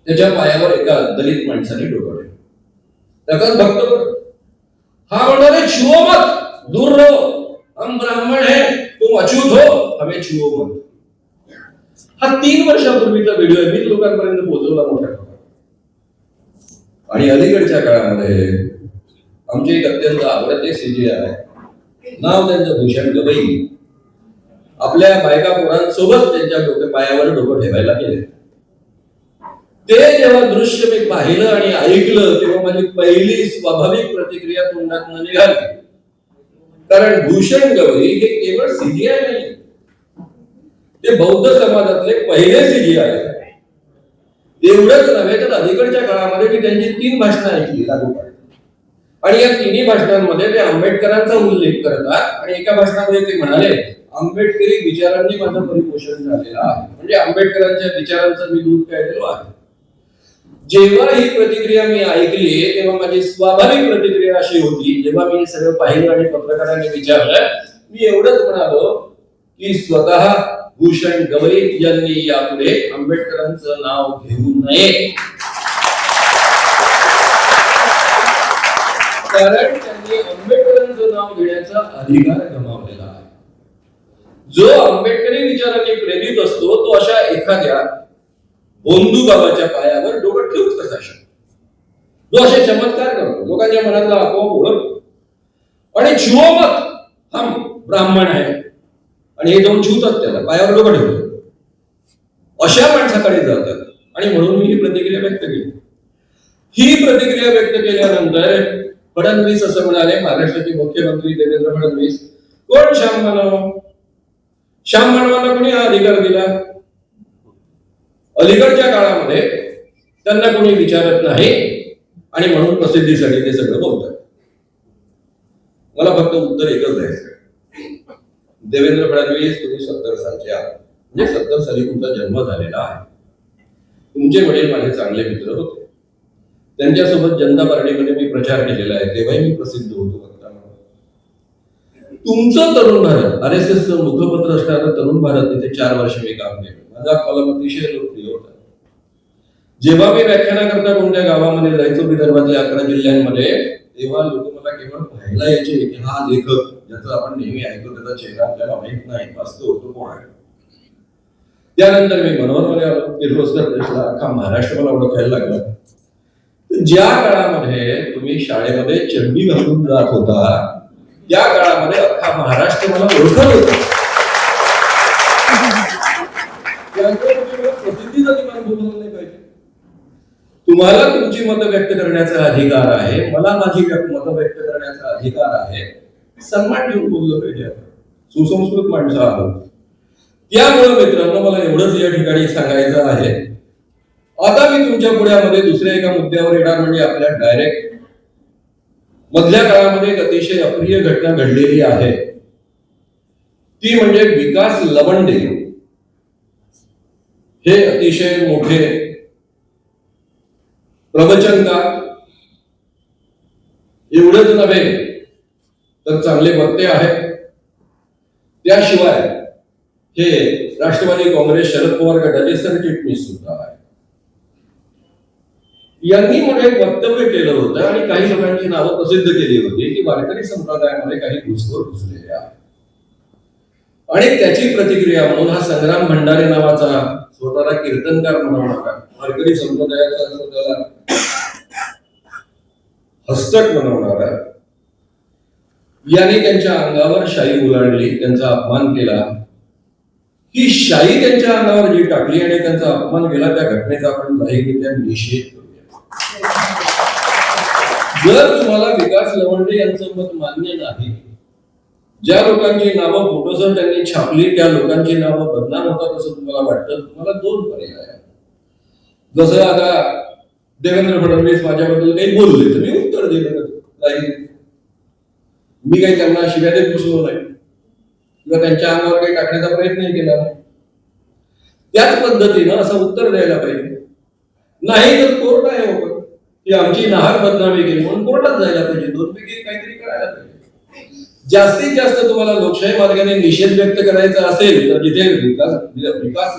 त्याच्या पायावर एका दलित माणसाने डोकं ठेवलं. त्याचाच भक्त पडतो. हा म्हणणारे छुओ मत, दूर रहो, हम ब्राह्मण है, तुम अछूत हो, हमें छुओ मत. हा 3 वर्षापूर्वीचा व्हिडिओ आहे, मी लोकांपर्यंत पोहोचवला मोठ्या प्रमाणात. आणि अलीकडच्या काळामध्ये आमचे एक अत्यंत आवडते CJ आहे, नाव त्यांचं भूषण गवई, आपल्या बायका पोरांसोबत त्यांच्या पायावर डोकं ठेवायला गेले. ते जेव्हा दृश्य मी पाहिलं आणि ऐकलं तेव्हा माझी पहिली स्वाभाविक प्रतिक्रिया तोंडातून निघाली. कारण भूषण गवई हे केवळ CJ नाही, ते बौद्ध समाजातले पहिले CJ आहे. एवढंच नव्हे तर अलीकडच्या काळामध्ये मी त्यांची 3 भाषणं ऐकली लागोपाठ, आणि या 3 भाषणांमध्ये ते आंबेडकरांचा उल्लेख करतात. आणि एका भाषणामध्ये ते म्हणाले, आंबेडकरी विचारांनी माझं परिपोषण झालेलं आहे, म्हणजे आंबेडकरांच्या विचारांचं मी दूध प्यायलेलो आहे. जेव्हा ही प्रतिक्रिया मी ऐकली तेव्हा माझी स्वाभाविक प्रतिक्रिया अशी होती, जेव्हा मी सगळं पाहिलं आणि पत्रकारांनी विचारलं, मी एवढंच म्हणालो की स्वतः भूषण गवई यांनी यापुढे आंबेडकरांचं नाव घेऊ नये, कारण त्यांनी आंबेडकरांचं नाव घेण्याचा अधिकार गमावलेला आहे. जो आंबेडकरी विचाराने प्रेरित असतो तो अशा एखाद्या बोंधू बाबाच्या पायावर डोकं ठेवूच कसा शकतो, जो असे चमत्कार करतो, लोकांच्या मनातला आपोआप ओळखतो. आणि छुओ मत, हम ब्राह्मण आहे, आणि हे जाऊन छुतात त्याला, पायावर डोकं ठेवतात, अशा माणसाकडे जातात. आणि म्हणून मी ही प्रतिक्रिया व्यक्त केली. ही प्रतिक्रिया व्यक्त केल्यानंतर फडणवीस असं म्हणाले, महाराष्ट्राचे मुख्यमंत्री देवेंद्र फडणवीस, कोण श्याम मानव? श्याम मानवांना कोणी हा अधिकार दिला? अलीकडच्या काळामध्ये त्यांना कोणी विचारत नाही आणि म्हणून प्रसिद्धीसाठी ते सगळं बोलतात. मला फक्त उत्तर एकच द्यायचं, देवेंद्र फडणवीस, तुम्ही 70 सालचे आहात, म्हणजे 70 साली तुमचा जन्म झालेला आहे. तुमचे वडील माझे चांगले मित्र होते, त्यांच्यासोबत जनता पार्टीमध्ये मी प्रचार केलेला आहे, तेव्हाही मी प्रसिद्ध होतो वक्ता म्हणून. तुमचं तरुण भारत, RSS मुखपत्र असणारं तरुण भारत, तिथे 4 वर्ष मी काम केलं. माझा कॉलम अतिशय लोकप्रिय होता. जेव्हा मी व्याख्यानाकरता कोणत्या गावामध्ये जायचो विदर्भातल्या 11 जिल्ह्यांमध्ये, तेव्हा लोक मला केवळ पाहायला यायचे की हा लेखक ज्याचा आपण नेहमी ऐकतो, त्याचा चेहरा आपल्याला माहित नाही, वास्तव तो कोण आहे. त्यानंतर मी मनोहरमध्ये आलो, किर्लोस्कर प्रेसला, अख्खा महाराष्ट्र मला ओळखायला लागला. ज्या काळामध्ये तुम्ही शाळेमध्ये चड्डी घालून जात होता, त्या काळामध्ये अख्खा महाराष्ट्र मला ओळखत होता. प्रसिद्धीचा ठिकाण बोलवलं नाही पाहिजे. तुम्हाला तुमची मतं व्यक्त करण्याचा अधिकार आहे, मला माझी मतं व्यक्त करण्याचा अधिकार आहे. सन्मान देऊन बोललं पाहिजे. सुसंस्कृत माणसं आहोत. त्यामुळे मित्रांनो, मला एवढंच या ठिकाणी सांगायचं आहे. आता मी तुमच्या पुढ्यामध्ये दुसऱ्या एका मुद्द्यावर येणार, म्हणजे आपल्या डायरेक्ट मधल्या काळामध्ये एक अतिशय अप्रिय घटना घडलेली आहे. ती म्हणजे विकास लवंडे हे अतिशय मोठे प्रवचनकार, एवढंच नव्हे तर चांगले वक्ते आहेत. त्याशिवाय हे राष्ट्रवादी काँग्रेस शरद पवार गटाचे सरचिटणीस सुद्धा आहे. यांनी मोठे वक्तव्य केलं होतं आणि काही लोकांची नावं प्रसिद्ध केली होती की वारकरी संप्रदायामध्ये काही घुसखोर घुसलेले आहेत. आणि त्याची प्रतिक्रिया म्हणून हा संग्राम भंडारे नावाचा स्वतःला कीर्तनकार बनवणारा, वारकरी संप्रदायाचा स्वतःला हस्तक बनवणारा, याने त्यांच्या अंगावर शाई उलाढली, त्यांचा अपमान केला. ही शाई त्यांच्या अंगावर जी टाकली आणि त्यांचा अपमान केला, त्या घटनेचा आपण जाहीररित्या निषेध करूया. जर तुम्हाला विकास लवंडे यांचं मत मान्य नाही, ज्या लोकांची नावं फोटोसह त्यांनी छापली त्या लोकांची नावं बदनाम होतात असं तुम्हाला वाटतं, तुम्हाला 2 पर्याय आहेत. जसं आता देवेंद्र फडणवीस माझ्याबद्दल काही बोलले तर मी उत्तर दिलं नाही. मी काही त्यांना शिव्या देत बसलो नाही किंवा त्यांच्या अंगावर काही टाकण्याचा प्रयत्नही केला नाही. त्याच पद्धतीनं असं उत्तर द्यायला पाहिजे. नाही तर कोर्ट आहे ओपन की आमची नाहक बदनामी केली म्हणून कोर्टात जायला पाहिजे. 2 पैकी काहीतरी करायला पाहिजे. जास्तीत जास्त तुम्हाला लोकशाही मार्गाने निषेध व्यक्त करायचा असेल तर जिथे विकास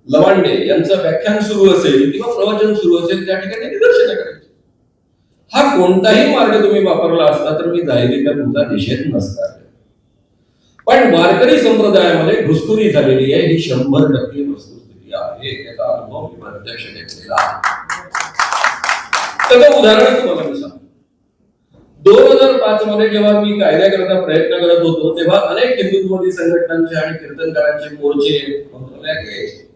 लवांडे यांचं व्याख्यान सुरू असेल किंवा प्रवचन सुरू असेल त्या ठिकाणी निदर्शनं करायची. हा कोणताही मार्ग तुम्ही वापरला असता तर मी जाहीररित्या तुमचा निषेध नसता. पण वारकरी संप्रदायामध्ये घुसखोरी झालेली आहे ही 100% वस्तुस्थिती आहे. याचा अनुभव मी प्रत्यक्ष घेतलेला आहे. त्याचं उदाहरण तुम्हाला मी सांगतो. 2005 मध्ये जेव्हा मी कायद्याकरता प्रयत्न करत होतो तेव्हा अनेक हिंदुत्ववादी संघटनांचे आणि कीर्तनकारांचे मोर्चे मंत्रालयात यायचे.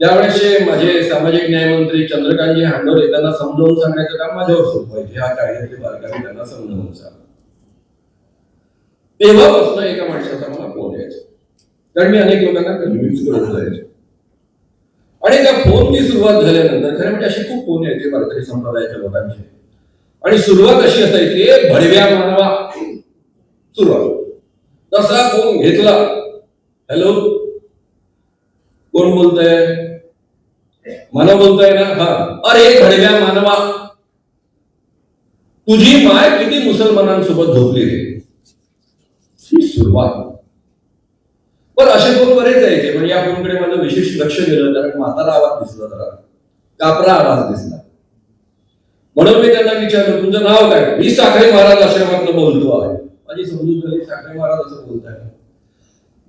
त्यावेळेस माझे सामाजिक न्यायमंत्री चंद्रकांतजी हांडोरे त्यांना समजावून सांगण्याचं काम माझ्यावर सोपवायचे. हा कायद्यातले बारकावे त्यांना समजावून सांग. तेव्हापासून एका माणसाचा मला फोन यायचा, कारण मी अनेक लोकांना कन्व्हिन्स करत जायचो. आणि त्या फोनची सुरुवात झाल्यानंतर खरं म्हणजे अशी खूप फोन यायचे वारकरी संप्रदायाच्या लोकांचे. आणि सुरुवात अशी असायची, भडव्या मानवा सुरुवात. तसा फोन घेतला, हॅलो कोण बोलतंय? मानव बोलतोय ना? हा. अरे भडव्या मानवा, तुझी माय किती मुसलमानांसोबत झोपली रे. ही सुरुवात. पण असे फोन बरेच यायचे. म्हणजे या फोनकडे माझं विशेष लक्ष गेलं कारण म्हातारा आवाज दिसला, जरा कापरा आवाज दिसला. म्हणून मी त्यांना विचारलं तुमचं नाव काय? मी साखरे महाराज आश्रमातून बोलतो आहे. माझी समजूत झाली साखरे महाराज असं बोलताय.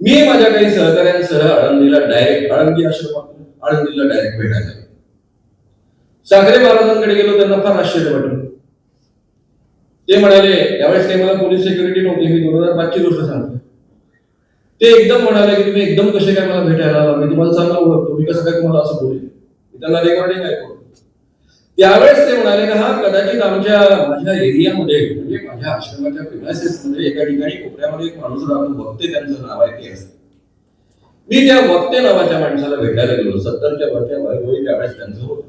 मी माझ्या काही सहकार्यांसह आळंदीला आळंदी आश्रमातून आळंदीला डायरेक्ट भेटायला गेलो. साखरे महाराजांकडे गेलो. त्यांना फार आश्चर्य वाटलं. ते म्हणाले, त्यावेळेस काही मला पोलीस सिक्युरिटी नव्हती, मी 2005 ची गोष्ट सांगतो. ते एकदम म्हणाले की तुम्ही एकदम कसे काय मला भेटायला आला? मी तुम्हाला चांगला ओळखतो, मी कसं काय तुम्हाला असं बोलेल? त्यांना रेकॉर्डिंग ऐकवलं. त्यावेळेस ते म्हणाले की हा कदाचित माझ्या एरियामध्ये म्हणजे माझ्या आश्रमाच्या प्रिमायसेस मध्ये एका ठिकाणी कोपऱ्यामध्ये एक माणूस राहतो, वक्ते त्यांचं नाव आहे ते असतं. मी त्या वक्ते नावाच्या माणसाला भेटायला गेलो. 70च्या वरच्या वय त्यावेळेस त्यांचं होतं.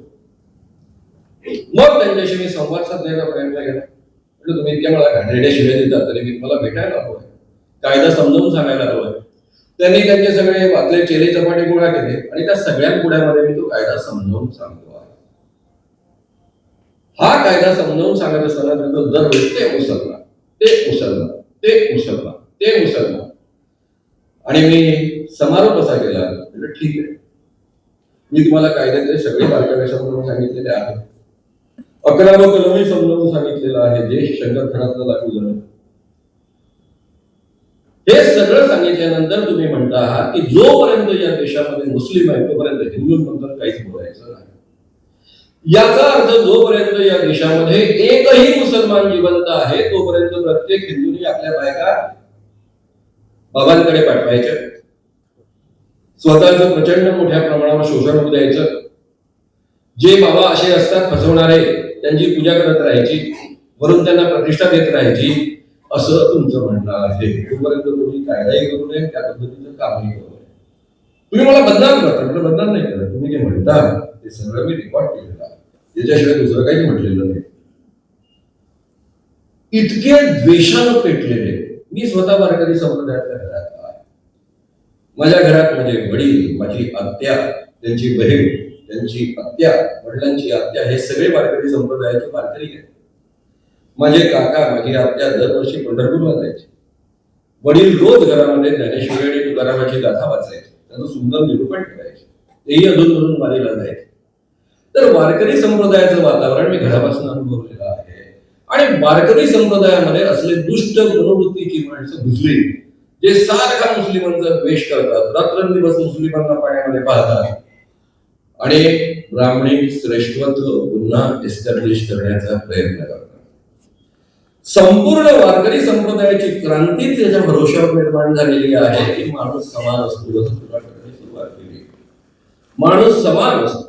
मग त्यांच्याशी मी संवाद साधण्याचा प्रयत्न केला. म्हणजे तुम्ही इतक्या मला घाणेरड्या शिव्या देतात तरी मी मला भेटायला हवंय, कायदा समजावून सांगायला हवंय. त्यांनी त्यांचे सगळे वाचले चेले चपाटे गोळा केले आणि त्या सगळ्या पुढ्यामध्ये मी तो कायदा समजावून सांगतो आहे. हा कायदा समजावून सांगत असताना त्यांचा दर ते मुसलमान ते मुसलमान. आणि मी समारोप असा केला, म्हणजे ठीक आहे, मी तुम्हाला कायद्यातले सगळे बारकावे समजावून सांगितलेले आहेत, 11वं कलमही समजावून सांगितलेलं आहे, जे शंकरखंडातलं लागू झालं. हे सगळं सांगितल्यानंतर तुम्ही म्हणता आहात की जोपर्यंत या देशामध्ये मुस्लिम आहे तोपर्यंत हिंदूंबद्दल काहीच बोलायचं नाही. याचा अर्थ जोपर्यंत या देशामध्ये एकही मुसलमान जिवंत आहे तोपर्यंत प्रत्येक हिंदूंनी आपल्या बायका बाबांकडे पाठवायच्या, स्वतःचं प्रचंड मोठ्या प्रमाणावर शोषण होऊ द्यायचं, जे बाबा असे असतात फसवणारे त्यांची पूजा करत राहायची, वरून त्यांना प्रतिष्ठा देत राहायची, असं तुमचं म्हणणं आहे. तोपर्यंत तुम्ही कायदाही करू नये, त्या पद्धतीचं कामही करू नये. तुम्ही मला बदनाम करता, मला बदनाम नाही करत, तुम्ही जे म्हणता ते सगळं मी रेकॉर्ड केलेलं आहे, त्याच्याशिवाय दुसरं काही म्हटलेलं नाही. इतके द्वेषानं पेटलेले, मी स्वतः वारकरी संप्रदायातल्या घरात आहे. माझ्या घरात माझे वडील, माझी आत्या, त्यांची बहीण, त्यांची आत्या, वडिलांची आत्या, हे सगळे वारकरी संप्रदायाचे वारकरी आहेत. माझे काका, माझी आत्या दरवर्षी पंढरपूरला जायचे. वडील रोज घरामध्ये ज्ञानेश्वरी आणि तुकारामाची गाथा वाचायचे, त्याचं सुंदर निरूपण करायचे, तेही अधूनमधून वारीला जायचे. तर वारकरी संप्रदायाचं वातावरण मी घरापासून अनुभवलेलं आहे. आणि वारकरी संप्रदायामध्ये असले दुष्ट मनोवृत्तीची माणसं घुसली, जे सारखा मुस्लिमांचा द्वेष करतात, रात्रंदिवस मुस्लिमांना पाण्यामध्ये पाहतात आणि ब्राह्मणी श्रेष्ठत्व पुन्हा एस्टॅब्लिश करण्याचा प्रयत्न करतात. संपूर्ण वारकरी संप्रदायाची क्रांतीच याच्या भरोशावर निर्माण झालेली आहे की माणूस समान असतो. सुरुवात केली, माणूस समान असतो,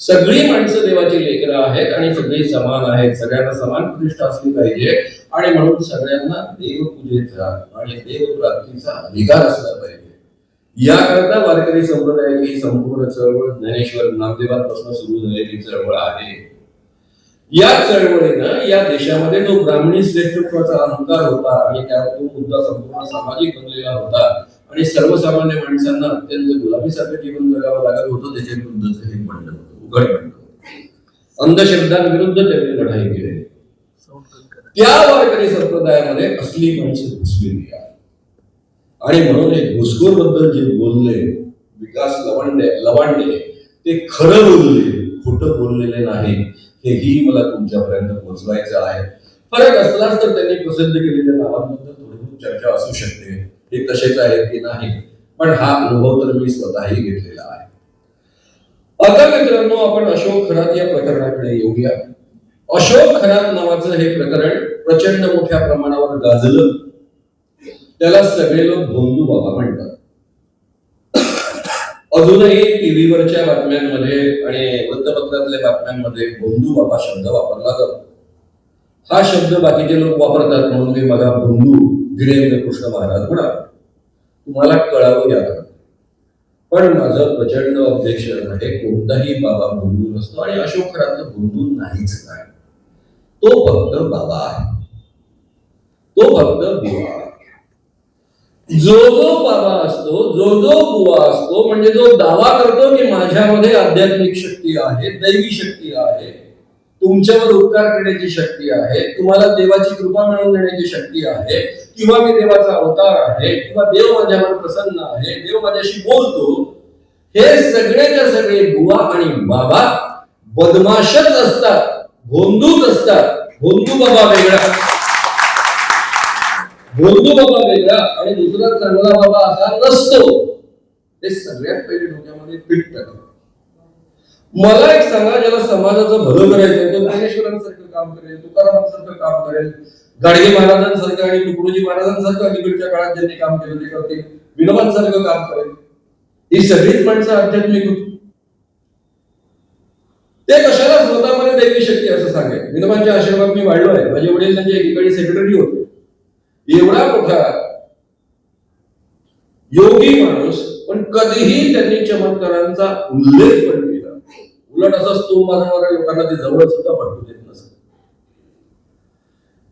सगळी माणसं देवाची लेकरं आहेत आणि सगळी समान आहेत, सगळ्यांना समान प्रतिष्ठा असली पाहिजे आणि म्हणून सगळ्यांना देवपूजेचा आणि देवप्राप्तीचा अधिकार असला पाहिजे. याकरता वारकरी संप्रदायाची संपूर्ण चळवळ ज्ञानेश्वर नामदेवांपासून सुरू झालेली चळवळ आहे. या चळवळीनं या देशामध्ये जो ब्राह्मणी श्रेष्ठत्वाचा अहंकार होता आणि त्यावर तो मुद्दा संपूर्ण सामाजिक बनलेला होता आणि सर्वसामान्य माणसांना अत्यंत गुलामीसारखं जीवन जगावं लागत होतं, त्याच्या विरुद्धचं हे म्हणणं होतं, उघड म्हणणं होतं. अंधश्रद्धांविरुद्ध त्यांनी लढाई केली. त्या वारकरी संप्रदायामध्ये असली माणसं घुसलेली आहे आणि म्हणून हे घुसखोर बद्दल जे बोलले विकास लवांडे ते खरं बोलले, खोटं बोललेले नाही, हेही मला तुमच्यापर्यंत पोहोचवायचं आहे. फरक असलाच तर त्यांनी प्रसिद्ध केलेल्या नावांबद्दल थोडी चर्चा असू शकते, हे तसेच आहेत की नाही, पण हा अनुभव तर मी स्वतःही घेतलेला आहे. आता मित्रांनो, आपण अशोक खरात या प्रकरणाकडे येऊया. अशोक खरात नावाचं हे प्रकरण प्रचंड मोठ्या प्रमाणावर गाजलं. त्याला सगळे लोक भोंदू बाबा म्हणतात. अजूनही टीव्हीवरच्या बातम्यांमध्ये आणि वृत्तपत्रातल्या बातम्यांमध्ये भोंदू बाबा शब्द वापरला जातो. हा शब्द बाकीचे लोक वापरतात म्हणून मी मला भोंदू धीरेंद्र कृष्ण महाराज म्हणाला. तुम्हाला कळावं यात, पण माझं प्रचंड ऑब्जेक्शन आहे, कोणताही बाबा भोंदू नसतो आणि अशोक खरात भोंदू नाहीच काय. तो फक्त बाबा आहे, तो फक्त बुवा आहे. जो बाबा असतो, जो बुवा असतो, म्हणजे जो दावा करतो की माझ्यामध्ये आध्यात्मिक शक्ती आहे, दैवी शक्ती आहे, तुमच्यावर उपकार करण्याची शक्ती आहे, तुम्हाला देवाची कृपा मिळवून देण्याची शक्ती आहे, किंवा मी देवाचा अवतार आहे, किंवा देव माझ्यावर प्रसन्न आहे, देव माझ्याशी बोलतो, हे सगळेच्या सगळे बुवा आणि बाबा बदमाशच असतात, भोंदूच असतात. भोंदू बाबा वेगळा, भोंदू बाबा वेगळा आणि दुसरा चांगला बाबा असा नसतो. हे सगळ्यात पहिले डोक्यामध्ये फिट करा. मला एक सांगा, ज्याला समाजाचं भलं करायचं तो ज्ञानेश्वरांसारखं काम करेल, तुकारामांसारखं काम करेल, गाडगे महाराजांसारखं आणि तुकडोजी महाराजांसारखं अलीकडच्या काळात ज्यांनी काम केलं ते करतील, विनोबांसारखं काम करेल. ही सगळीच माणसं आध्यात्मिक होती. ते कशाला स्वतःमध्ये दैवी शक्ती असं सांगेल. विनोबांच्या आश्रमात मी वाढलो आहे, माझे वडील त्यांच्या एकीकडे सेक्रेटरी होते. एवढा मोठा योगी माणूस, पण कधीही त्यांनी चमत्कारांचा उल्लेख पण केला. उलट असं स्तूप मारणाऱ्या लोकांना ते जवळ सुद्धा पडू देत नसत.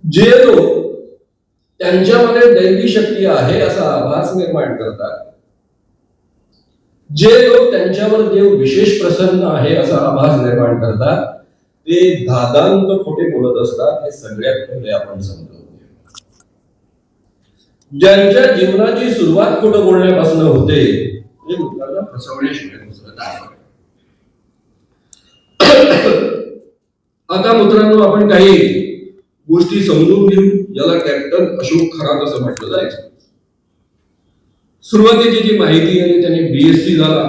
जे लोक त्यांच्यामध्ये दैवी शक्ती आहे असा आभास निर्माण करतात, जे लोक त्यांच्यावर देव विशेष प्रसन्न आहे असा आभास निर्माण करतात, ते दादांत खोटे बोलत असतात. हे सगळ्यात पहिले आपण समजून. ज्यांच्या जीवनाची सुरुवात खोटं बोलण्यापासून होते ते लोकांना फसवण्याशिवाय दुसरं काय. आता मित्रांनो, आपण काही गोष्टी समजून घेऊ. याला कॅप्टन अशोक खरात असं म्हटलं जायचं. सुरुवातीची जी माहिती आहे, त्यांनी BSc झाला,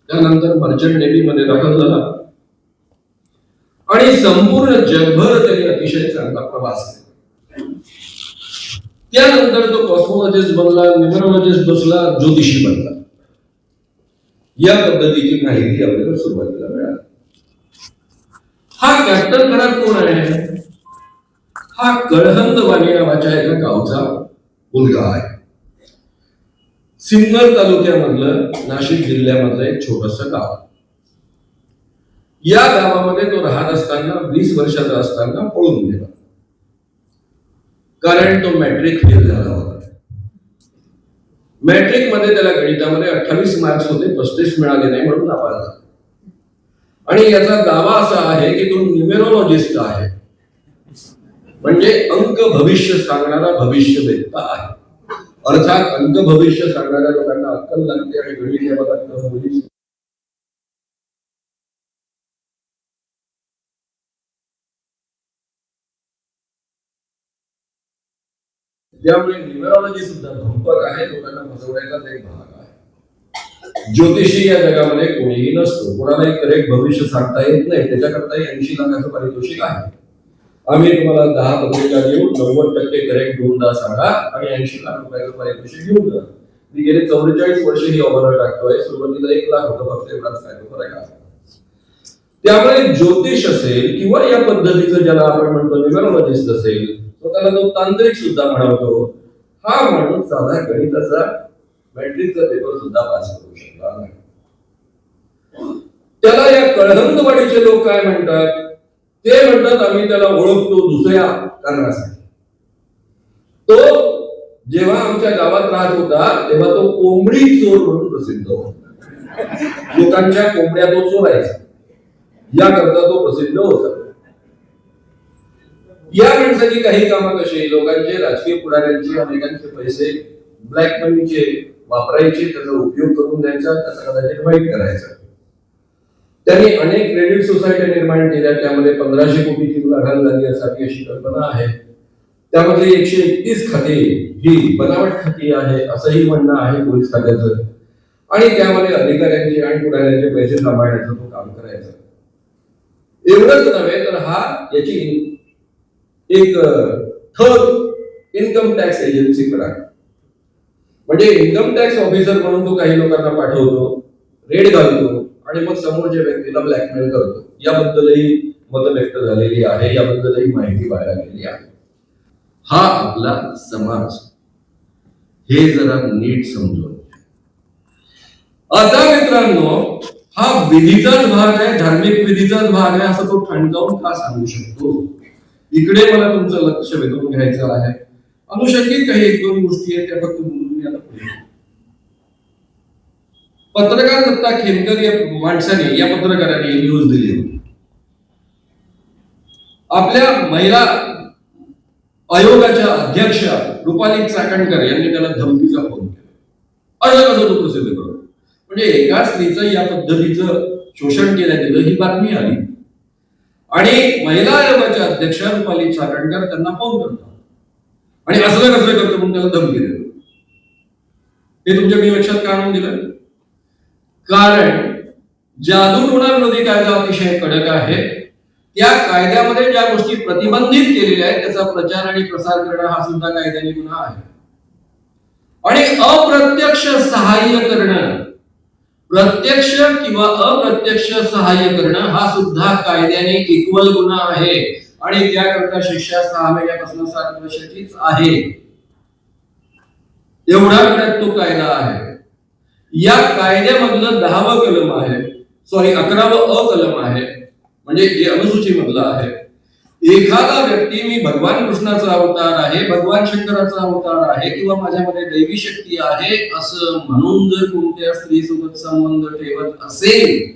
त्यानंतर मर्चंट नेव्ही मध्ये दाखल झाला आणि संपूर्ण जगभर त्यांनी अतिशय चांगला प्रवास केला. त्यानंतर तो कॉस्मॉलॉजिस्ट बनला, न्यूमरोलॉजिस्ट बसला, ज्योतिषी बनला. या पद्धतीची माहिती आपल्याला सुरुवातीला मिळाली. हा कॅप्टन खरात कोण आहे? हा कळहंदवाणी नावाच्या एका गावचा मुलगा आहे. सिन्नर तालुक्यामधलं नाशिक जिल्ह्यामधलं एक छोटस गाव. या गावामध्ये तो राहत असताना 20 वर्षाचा असताना पळून गेला, कारण तो मॅट्रिक फेल झाला होता. मॅट्रिक मध्ये त्याला गणितामध्ये 28 मार्क्स होते, 35 मिळाले नाही म्हणून नापास झाला. आणि याचा दावा असा आहे की तो न्यूमेरोलॉजिस्ट आहे, म्हणजे अंक भविष्य सांगणारा भविष्यवेत्ता आहे. अर्थात अंक भविष्य सांगणाऱ्या लोकांना अक्कल लागते आणि गणित या भागात मुली. त्यामुळे न्यूमेरॉलॉजी सुद्धा धोपक आहे, लोकांना फसवण्याचा एक भाग आहे. ज्योतिषी या जगामध्ये कोणीही नसतो, कोणालाही करेक्ट भविष्य सांगता येत नाही. त्याच्याकरता 80 लाखाचं पारितोषिक आहे. आम्ही तुम्हाला 10 पत्रिका देऊ, 90% करेक्ट दोनदा सांगा आणि 80 लाख रुपयाचं पारितोषिक घेऊन जा. मी गेले 44 वर्ष ही ऑफर टाकतोय. सुरुवातीला 1 लाख होतं, फक्त एवढाच फरक आहे. त्यामुळे ज्योतिष असेल किंवा या पद्धतीचं ज्याला आपण म्हणतो न्यूमेरॉलॉजिस्ट असेल, स्वतःला तो तांत्रिक सुद्धा म्हणतो, हा माणूस साधा गणिताचा मॅट्रिकचा पेपर सुद्धा पास करू शकला नाही. त्याला या कळहंदवाडीचे लोक काय म्हणतात? ते म्हणतात आम्ही त्याला ओळखतो दुसऱ्या कारणासाठी. तो जेव्हा आमच्या गावात राहत होता तेव्हा तो कोंबडी चोर म्हणून प्रसिद्ध होता. लोकांच्या कोंबड्या तो चोरायचा, याकरता तो प्रसिद्ध होता. या माणसाची काही कामं कशी, लोकांचे, राजकीय पुढाऱ्यांचे, अनेकांचे पैसे ब्लॅक मनीचे वापरायचे, त्याचा उपयोग करून द्यायचा, त्याचा कदाचित वाईट करायचा. त्यांनी अनेक क्रेडिट सोसायटी निर्माण केल्या, त्यामध्ये 1500 कोटीची उलाढाल झाली असावी अशी कल्पना आहे. त्यामध्ये 131 खाती ही बनावट खाती आहे असंही म्हणणं आहे पोलीस खात्याचं. आणि त्यामध्ये अधिकाऱ्यांचे आणि पुढाऱ्यांचे पैसे सांभाळण्याचं तो काम करायचा. एवढंच नव्हे तर हा याची एक थर्ड इन्कम टॅक्स एजन्सी करा, म्हणजे इन्कम टॅक्स ऑफिसर म्हणून तो काही लोकांना पाठवतो, रेड घालतो आणि मग समोरच्या व्यक्तीला ब्लॅकमेल करतो. याबद्दलही मत व्यक्त झालेली आहे, याबद्दलही माहिती बाहेर आलेली आहे. हा आपला समाज, हे जरा नीट समजून. आता मित्रांनो, हा विधीचाच भाग आहे, धार्मिक विधीचाच भाग आहे असं तो ठणकावून का सांगू शकतो? इकडे मला तुमचं लक्ष वेधून घ्यायचं आहे. अनुषंगिक काही 1-2 गोष्टी आहेत, त्या फक्त बोलून मी आता पुढे. पत्रकार दत्ता खेमकर या माणसाने, या पत्रकाराने न्यूज दिली होती. आपल्या महिला आयोगाच्या अध्यक्षा रुपाली चाकणकर यांनी त्याला धमकीचा फोन केला. असं कसं तो प्रसिद्ध करतो? म्हणजे एका स्त्रीचं या पद्धतीचं शोषण केलं गेलं ही बातमी आली आणि महिला आयोगाच्या अध्यक्षा रुपाली चाकणकर त्यांना फोन करतात आणि असं कसं करतो म्हणून त्याला धमकी देतो. हे तुमच्या मी लक्षात का आणून दिलं? कारण जादूटोणाविरोधी कायदा अतिशय कडक आहे. त्या कायद्यामध्ये ज्या गोष्टी प्रतिबंधित केलेल्या आहेत त्याचा प्रचार आणि प्रसार करणं हा सुद्धा कायद्याने गुन्हा आहे. आणि अप्रत्यक्ष सहाय्य करणं, प्रत्यक्ष किंवा अप्रत्यक्ष सहाय्य करणं हा सुद्धा कायद्याने इक्वल गुन्हा आहे आणि त्याकरता शिक्षा 6 महिन्यापासून 7 वर्षाचीच आहे. एवढा कडक तो कायदा आहे. या कायद्यामधलं 10वं कलम आहे, 11वं अ कलम आहे, म्हणजे जे अनुसूचीमधलं आहे. एखादा व्यक्ती मी भगवान कृष्णाचा अवतार आहे, भगवान शंकराचा अवतार आहे किंवा माझ्यामध्ये दैवी शक्ती आहे असं म्हणून जर कोणत्या स्त्रीसोबत संबंध ठेवत असेल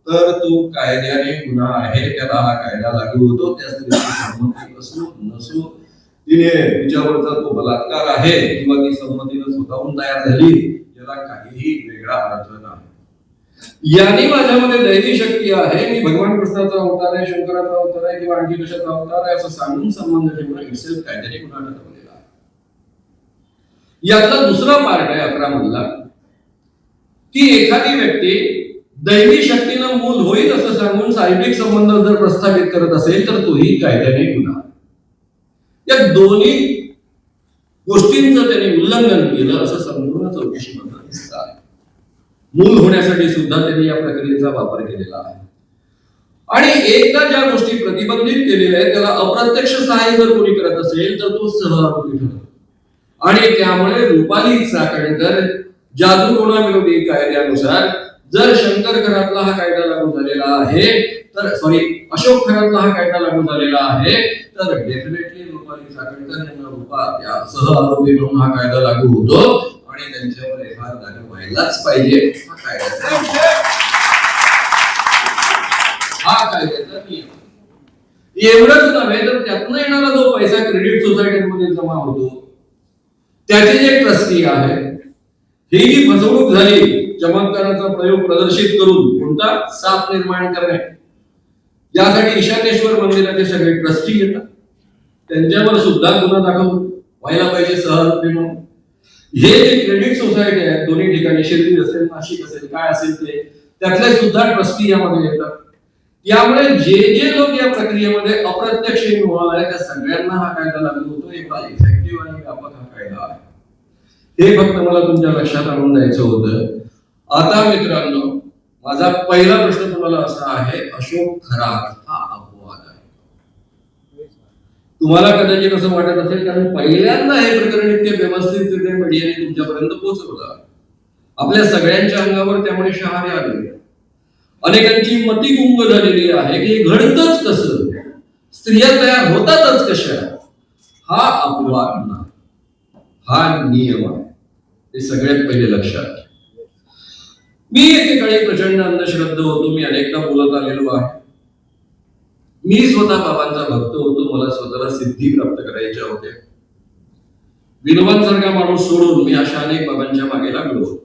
तर तो कायद्याने गुन्हा आहे. त्याला हा कायदा लागू होतो. त्या स्त्रीची संमती असो नसो, तिच्यावरचा तो बलात्कार आहे किंवा ती संमतीनं स्वतःहून तयार झाली, याला काहीही वेगळा अर्थ नाही. याने माझ्यामध्ये दैवी शक्ती आहे, मी भगवान कृष्णाचा अवतार आहे, शंकराचा अवतार आहे किंवा आणखी कशाचा अवतार आहे असं सांगून संबंध ठेवणं इसेल कायद्याने गुन्हा ठरवलेला आहे. यातला दुसरा पार्ट आहे 11 मधला, की एखादी व्यक्ती दैवी शक्तीनं मूल होईल असं सांगून सायद्रिक संबंध जर प्रस्थापित करत असेल तर तोही कायद्याने गुन्हा. या दोन्ही गोष्टींचं त्यांनी उल्लंघन केलं असं संपूर्ण चौकशीमध्ये दिसत आहे. मूल होण्यासाठी सुद्धा त्यांनी या प्रक्रियेचा वापर केलेला आहे. आणि एकदा ज्या गोष्टी प्रतिबंधित केलेल्या आहेत त्याला अप्रत्यक्ष सहाय्य जर कोणी करत असेल तर तो सहआरोपी ठरतो. आणि त्यामुळे रुपाली चाकणकर जादूटोणा कायद्यानुसार जर शंकर घरातला हा कायदा लागू झालेला आहे तर अशोक घरातला हा कायदा लागू झालेला आहे तर डेफिनेटली रुपाली चाकणकर यांना सहआरोपी म्हणून हा कायदा लागू होतो आणि त्यांच्यावर एफआयआर दाखल व्हायलाच पाहिजे. हा कायद्याचा नियम. एवढंच नव्हे तर त्यातनं येणारा जो पैसा क्रेडिट सोसायटीमध्ये जमा होतो त्याचे जे ट्रस्टी आहे ही जी फसवणूक झाली चमत्काराचा प्रयोग प्रदर्शित करून कोणता साप निर्माण करणे, यासाठी ईशानेश्वर मंदिराचे सगळे ट्रस्टी येतात, त्यांच्यावर सुद्धा गुन्हा दाखल व्हायला पाहिजे सहआरोपी म्हणून. हे जे क्रेडिट सोसायटी आहेत दोन्ही ठिकाणी, शिर्डी असेल, नाशिक असेल, काय असेल ते, त्यातले सुद्धा ट्रस्टी यामध्ये येतात. त्यामुळे जे जे लोक या प्रक्रियेमध्ये अप्रत्यक्ष इन्व्हॉल्व आहेत त्या सगळ्यांना हा कायदा लागू होतो. एवढा इफेक्टिव्ह आणि व्यापक हा कायदा आहे. हे फक्त मला तुमच्या लक्षात आणून द्यायचं होतं. आता मित्रांनो, माझा पहिला प्रश्न तुम्हाला असा आहे, अशोक खरात हा अपवाद आहे. तुम्हाला कदाचित असं वाटत असेल कारण पहिल्यांदा हे प्रकरण इतके व्यवस्थितरित्या मीडियाने तुमच्यापर्यंत पोहोचवलं. आपल्या सगळ्यांच्या अंगावर त्यामुळे शहारे आलेले, अनेकांची मती गुंग झालेली आहे की घडतच कसं, स्त्रिया तयार होतातच कशा. हा अपवाद नाही, हा नियम आहे. हे सगळ्यात पहिले लक्षात. मी एकेकाळी प्रचंड अंधश्रद्धा होतो, मी अनेकदा बोलत आलेलो आहे. मी स्वतः बाबांचा भक्त होतो, मला स्वतःला सिद्धी प्राप्त करायच्या होत्या. विनोबांसारखा माणूस सोडून मी अशा अनेक बाबांच्या मागे लागलो.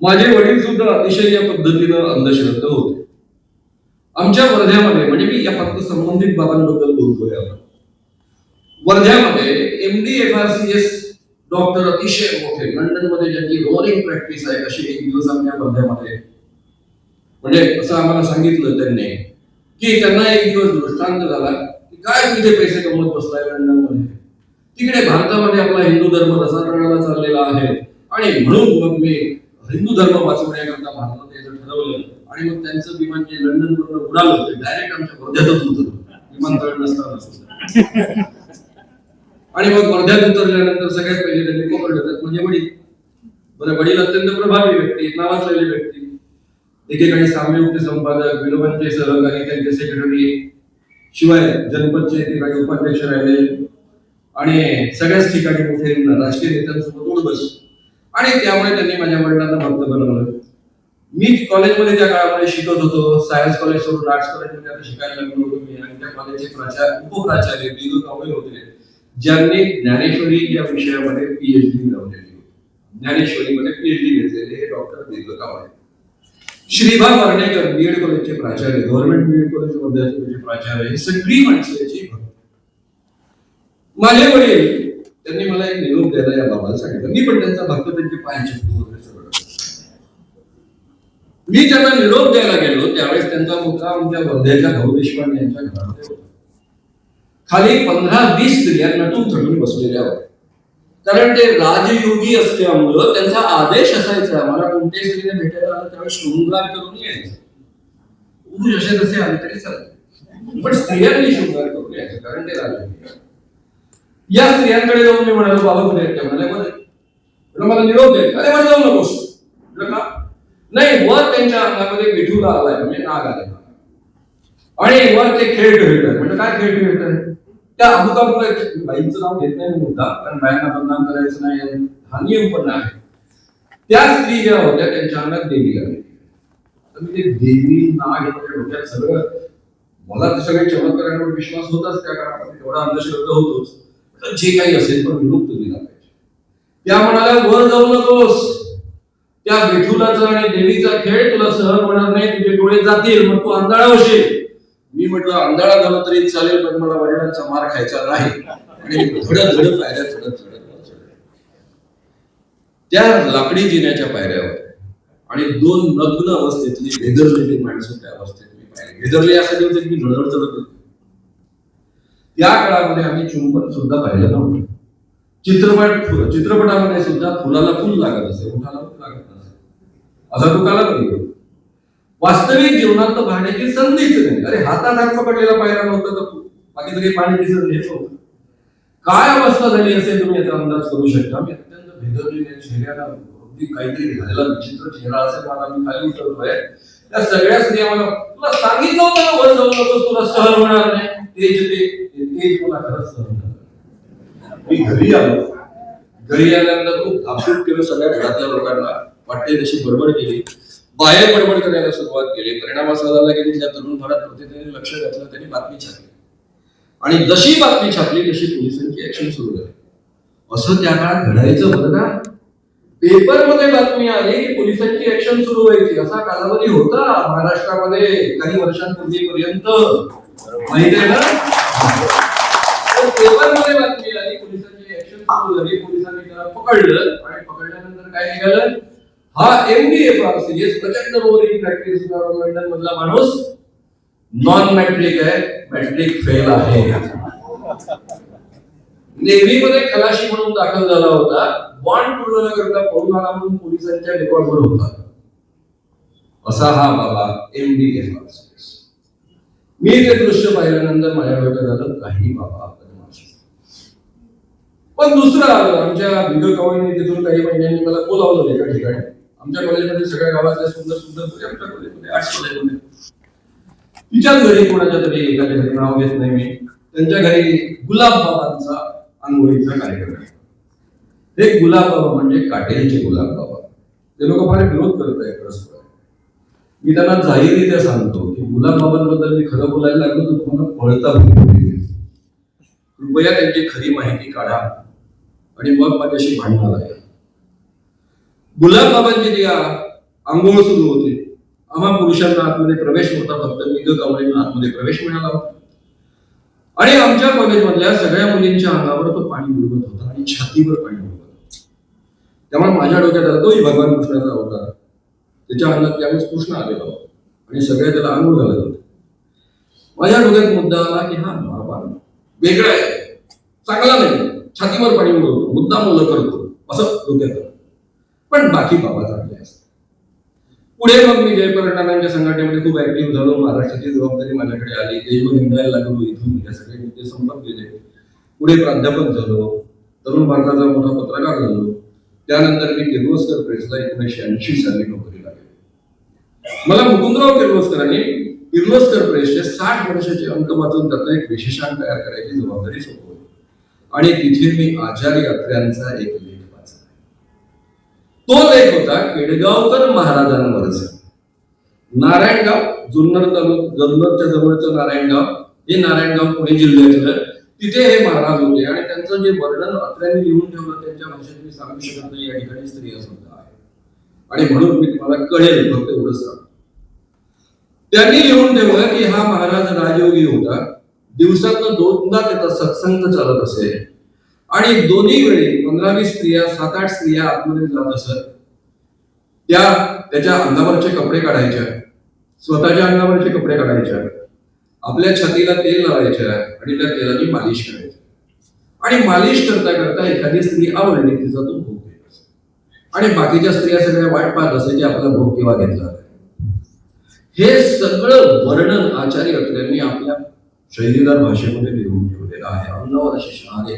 माझे वडील सुद्धा अतिशय या पद्धतीनं अंधश्रद्धा होते. आमच्या वर्ध्यामध्ये, म्हणजे मी या फक्त संबंधित बाबांबद्दल बोलतोय आपण, वर्ध्यामध्ये MD-FRCS डॉक्टर अतिशय मोठे, लंडन मध्ये ज्यांची रोलिंग प्रॅक्टिस आहे अशी एक दिवस आमच्या वर्ध्यामध्ये, म्हणजे असं आम्हाला सांगितलं त्यांनी की त्यांना एक दिवस दृष्टांत झाला की काय तिथे पैसे कमवत बसलाय लंडन मध्ये, तिकडे भारतामध्ये आपला हिंदू धर्म रसातळाला चाललेला आहे आणि म्हणून मग मी हिंदू धर्म वाचवण्याकरता भारतात यायचं ठरवलं. आणि मग त्यांचं विमान जे लंडन वरून उडालं ते डायरेक्ट आमच्या वर्ध्यातच उतरलं, विमानतळ नसताना सुद्धा. आणि मग वर्ध्यात उतरल्यानंतर सगळ्यात पहिले त्यांनी कोपर देतात म्हणजे वडील. बरं, वडील अत्यंत प्रभावी व्यक्ती, नावाजलेली व्यक्ती, एकेकाळी साम्ययुक्त संपादक, विनोबांचे सहकारी, त्यांचे सेक्रेटरी, शिवाय जनपदचे एकेकाळी उपाध्यक्ष राहिले आणि सगळ्याच ठिकाणी मोठे राजकीय नेत्यांसोबत उठ बस. आणि त्यामुळे त्यांनी माझ्या वडिलांना भक्त बनवलं. मी कॉलेजमध्ये त्या काळामध्ये शिकत होतो, सायन्स कॉलेज सोडून आर्ट्स कॉलेजमध्ये आता शिकायला लागलो होतो मी. आणि त्या कॉलेजचे उपप्राचार्य दीर्घ कावळे होते ज्यांनी ज्ञानेश्वरी या विषयामध्ये PhD मिळवलेली होती. ज्ञानेश्वरीमध्ये PhD घेतलेले हे डॉक्टर दीर्घ कावळे. श्रीभा वर्णेकर बीएड कॉलेजचे प्राचार्य, गव्हर्नमेंट बीएड कॉलेज वर्ध्याचे प्राचार्य, हे सगळी माणसं याची. माझे वडील त्यांनी मला एक निरोप द्यायला या बाबाला सांगितलं. मी पण त्यांचा भक्त, त्यांचे पाय चिपतो वगैरे सगळं. मी त्यांना निरोप द्यायला गेलो त्यावेळेस त्यांचा मुद्दा आमच्या वर्ध्याच्या भाऊ देशपांडे यांच्या घरामध्ये होता. खाली 15-20 स्त्रिया नटून थटून बसलेल्या होत्या. कारण ते राजयोगी असल्यामुळं त्यांचा आदेश असायचा मला कोणत्याही स्त्रीने भेटायला आलं त्यावेळेस शृंगार करून यायचं. पुरुष असे तसे आले तरी चालते, पण स्त्रियांनी शृंगार करून यायचं कारण ते राजयोगी. या स्त्रियांकडे जाऊन मी म्हणालो बाबा कुठे आहेत? म्हणाले बरं, मला निरोप द्यायचा. अरे मला जाऊ नकोस. का नाही, वर त्यांच्या अंगामध्ये विठूला आलाय म्हणजे नाग आले आणि वर ते खेळ खेळतात. म्हणजे काय खेळ खेळतात? त्या अमुकामुळे बाईंचं नाव घेत नाही मुद्दा, कारण बायांना बदनाम करायचं नाही हा नियम पण आहे. त्या स्त्री ज्या होत्या त्यांच्या अंगात देवी आली. तर मी ते देवी नाग डोक्यात सगळं, मला ते सगळे चमत्कारांवर विश्वास होताच त्या काळामध्ये, एवढा अंधश्रद्धा होतोच. तर जे काही असेल पण निरोप दिला पाहिजे. त्या म्हणाल्या वर जाऊ नकोस, त्या विठुलाचा आणि देवीचा खेळ तुला सहन होणार नाही, तुझे डोळे जातील, मग तू आंधळा होशील. मी म्हटलं आंधळा झालं तरी चालेल, पण मला वडिलांचा मार खायचा नाही. आणि धडक धडक पायऱ्या चढत चढत त्या लाकडी जिन्याच्या पायऱ्यावर आणि 2 नग्न अवस्थेतली भेदरलेली माणसं त्या अवस्थेत मी पाहिले. भेदरले यासाठी होते की धडधड चढत होते. त्या काळामध्ये आम्ही चुंबन सुद्धा पाहिलं नव्हतं. चित्रपटामध्ये सुद्धा फुलाला फुल लागत असे, उठाला फुल लागत नसे, असा तो कालावधी होता. वास्तविक जीवनात तर पाहण्याची संधीच नाही. अरे हातात हात पकडलेला पाहिला नव्हता तर बाकी सगळे पाणी दिसत येतो. काय अवस्था झाली असेल तुम्ही याचा अंदाज करू शकता. मी अत्यंत भेदरलेल्या चेहऱ्याला काहीतरी झालेला विचित्र चेहरा असेल मला, मी खाली उतरतोय. त्या सगळ्या स्त्रिया मला तुला सांगितलं होतं वर जाऊ नकोस, तुला सहन होणार नाही. तेच मला खरंच सहन झालं. मी घरी आलो. घरी आल्यानंतर खूप धापधूप केलं. सगळ्या घरातल्या लोकांना वाटते तशी बडबड केली, बाहेर बडबड करायला सुरुवात केली. परिणाम असा झाला की त्या तरुण भारत प्रतिनिधींनी लक्ष घातलं, त्यांनी बातमी छापली आणि जशी बातमी छापली तशी पोलिसांची ऍक्शन सुरू झाली. असं त्या काळात घडायचं बरं ना. पेपर मध्ये बातमी आली की पोलिसांची ऍक्शन सुरू व्हायची, असा कालावधी होता महाराष्ट्रामध्ये काही वर्षांपूर्वीपर्यंत, माहिती आहे ना. पेपर मध्ये बातमी आली, पोलिसांची ऍक्शन सुरू झाली, पोलिसांनी त्याला पकडलं आणि पकडल्यानंतर काय निघालं, हा MBA प्रचंड रोवरिंग प्रॅक्टिस लंडन मधला माणूस नॉन मॅट्रिक आहे, मॅट्रिक फेल आहे. नेव्ही मध्ये खलाशी म्हणून दाखल झाला होता, बॉन्ड पूर्ण न करता पळून आला म्हणून पोलिसांच्या रेकॉर्डवर होता. असा हा बाबा MBA. मी ते दृश्य पाहिल्यानंतर माझ्या डोक्यात आलं काही बाबा. पण दुसरं आलं, आमच्या भिगल कवळीने तिथून काही महिन्यांनी मला बोलावलं एका ठिकाणी. आमच्या कॉलेजमध्ये सगळ्या गावातल्या सुंदर सुंदर मुली आमच्या कॉलेजमध्ये, आर्ट्स कॉलेजमध्ये. तिच्याच घरी कोणाच्या तरी एखाद्या घरी नाव घेत नाही मी, त्यांच्या घरी गुलाब बाबांचा आंघोळीचा कार्यक्रम आहे. हे गुलाब बाबा म्हणजे काटेलचे गुलाब बाबा. ते लोक फार विरोध करत आहेत परस्पर. मी त्यांना जाहीररित्या सांगतो की गुलाब बाबांबद्दल मी खरं बोलायला लागलो तर तुम्हाला पळता होईल. कृपया त्यांची खरी माहिती काढा आणि मग माझ्याशी भांडणार आहे. गुलाब बाबांची ती आंघोळ सुरू होती. आम्हा पुरुषांना आतमध्ये प्रवेश नव्हता, फक्त भिगल कवळींना आतमध्ये प्रवेश मिळाला होता. आणि आमच्या कॉलेजमधल्या सगळ्या मुलींच्या अंगावर तो पाणी उडवत होता आणि छातीवर पाणी उडवत होता. त्यामुळे माझ्या डोक्यात आला तोही भगवान कृष्णाचा अवतार. त्याच्या अंगात त्यावेळेस कृष्ण आलेला होता आणि सगळे त्याला आंघोळ घालत होते. माझ्या डोक्यात मुद्दा आला की हा बाबा वेगळा आहे, चांगला नाही, छातीवर पाणी उडवतो, मुद्दा मुलं करतो, असं डोक्यात आलं. पण बाकी बाबा चांगले असतात. पुढे मग मी जयपर्यटनांच्या संघटनेमध्ये खूप ऍक्टिव्ह झालो. महाराष्ट्राची जबाबदारी माझ्याकडे आली. देशभर हिंडायला लागलो. इथून या सगळे मुद्दे संपर्क केले. पुढे प्राध्यापक झालो. तरुण भारताचा मोठा पत्रकार झालो. त्यानंतर मी किर्लोस्कर प्रेसला 1980 साली नोकरीला लागलो. मला मुकुंदराव किर्लोस्करांनी किर्लोस्कर प्रेसचे 60 वर्षाचे अंक वाचून त्याचा एक विशेषांक तयार करायची जबाबदारी सोपवली आणि तिथे मी आचार्य यात्र्यांचा एक लेख वाचला. तो लेख होता केडगावकर महाराजांवरचा. नारायणगाव, जुन्नरच्या जवळचं नारायणगाव, हे नारायणगाव पुणे जिल्ह्यातलं, तिथे हे महाराज होते आणि त्यांचं जे वर्णन अत्र्यांनी लिहून ठेवलं त्यांच्या भाषेत मी सांगू शकत नाही. या ठिकाणी स्त्रिया सुद्धा आहे आणि म्हणून मी तुम्हाला कळेल फक्त एवढं सांग. त्यांनी लिहून ठेवलं की हा महाराज राजयोगी होता. दिवसातनं 2दा त्याचा सत्संग चालत असे आणि दोन्ही वेळी 15-20 स्त्रिया, 7-8 स्त्रिया आतमध्ये जात असत. त्याच्या अंगावरचे कपडे काढायच्या, स्वतःच्या अंगावरचे कपडे काढायच्या, आपल्या छातीला तेल लावायच्या आणि त्या तेलाची मालिश करायच्या. आणि मालिश करता करता एखादी स्त्री आवडली तिचा तो भोग घेत असे आणि बाकीच्या स्त्रिया सगळ्या वाट पाहत असे की आपला भोग केव्हा घेतला. हे सगळं वर्णन आचार्य अत्र्यांनी आपल्या शैलीदार भाषेमध्ये लिहून ठेवलेलं आहे. अंगावर असे शहारे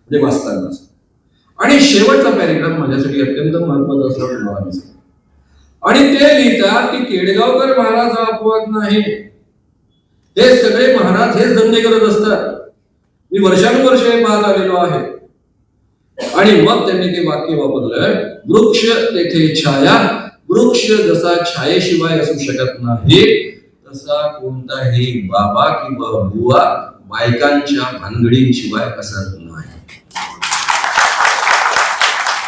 म्हणजे वाचताना. आणि शेवटचा पॅरेग्राफ माझ्यासाठी अत्यंत महत्वाचा असला तुम्हाला मी सांगतो. आणि ते लिहितात की केडगावकर महाराज हा अपवाद नाही, हे सगळे महाराज हेच धंदे करत असतात. मी वर्षानुवर्ष हे पाहत आलेलो आहे. आणि मग त्यांनी ते वाक्य वापरलं, वृक्ष तेथे छाया, वृक्ष जसा छायेशिवाय असू शकत नाही तसा कोणताही बाबा किंवा बुवा बायकांच्या भानगडींशिवाय असत नाही.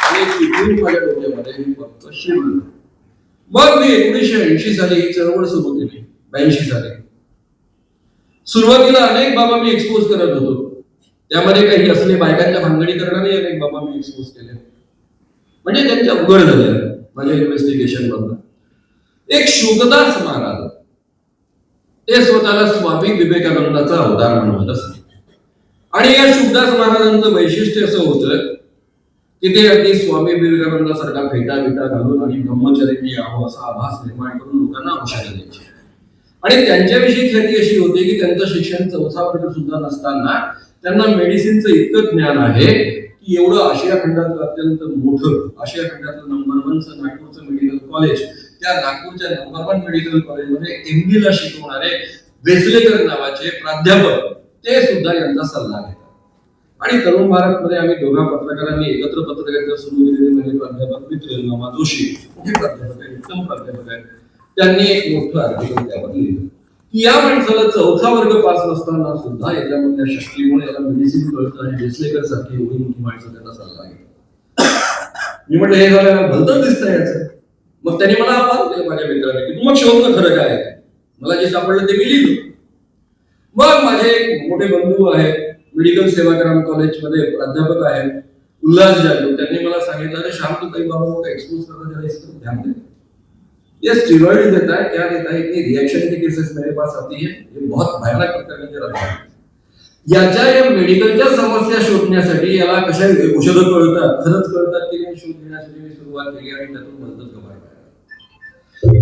आणि तिथून माझ्या डोक्यामध्ये मी फक्त शिरलो. मग मी 1980 साली ही चळवळ सुरू केली. 82 साली सुरुवातीला अनेक बाबा मी एक्सपोज करत होतो. त्यामध्ये काही असले बायकांच्या भानगडी करणारे अनेक बाबा मी एक्सपोज केले, म्हणजे त्यांच्या उघड झाल्या माझ्या इन्व्हेस्टिगेशन मधून. एक शुभदास महाराज, ते स्वतःला स्वामी विवेकानंदाचा अवतार म्हणत असत. आणि या शुभदास महाराजांचं वैशिष्ट्य असं होतं की ते अगदी स्वामी विवेकानंदासारखा फेटा बिटा घालून आणि ब्रह्मचर्य यावं असा आभास निर्माण करून लोकांना औषधं द्यायचे. आणि त्यांच्याविषयी ख्याती अशी होती की त्यांचं शिक्षण 4था वर्ग सुद्धा नसताना त्यांना मेडिसिनचं इतकं ज्ञान आहे की एवढं आशिया खंडातलं अत्यंत मोठं, आशिया खंडातलं नंबर 1चं नागपूरचं मेडिकल कॉलेज, त्या नागपूरच्या नंबर 1 मेडिकल कॉलेजमध्ये MD ला शिकवणारे वेसलेकर नावाचे प्राध्यापक, ते सुद्धा यांचा सल्ला घेतात. आणि तरुण भारतमध्ये आम्ही दोघा पत्रकारांनी एकत्र पत्रकारिता सुरू केलेली म्हणजे प्राध्यापक मित्र नवा जोशी, मोठे प्राध्यापक आहे, उत्तम प्राध्यापक आहे. त्यांनी एक मोठं आर्टिकल त्यावर लिहिलं की या माणसाला 4था वर्ग पास नसताना सुद्धा याच्यामधल्या शक्तीमुळे याला मेडिसिन कळतं आणि वेसलेकर सारखी एवढी मोठी माणसं त्याचा सल्ला घेतात. मी म्हटलं हे झालं भलतंच दिसतंय याचं. मग त्यांनी मला आव्हान केलं माझ्या मित्राने की तू मग शोध ना खरं काय आहे. मला जे सापडलं ते मी लिहिलं. मग माझे एक मोठे बंधू आहेत, मेडिकल सेवाग्राम कॉलेजमध्ये प्राध्यापक आहेत, उल्हास जाधव, त्यांनी मला सांगितलं अरे श्याम तू काही बाबा लोक एक्सपोज करना जरा इसको ध्यान दे, ये स्टेरॉइड देता है, क्या देता है, इतनी रिएक्शन की केसेस मेरे पास आती है, ये बहुत भयानक प्रकार की रहता है. याच्या या मेडिकलच्या समस्या शोधण्यासाठी याला कशा औषधं कळतात, खरंच कळतात की नाही शोध घेण्यासाठी मी सुरुवात केली आणि त्यातून भलतंच गमाय.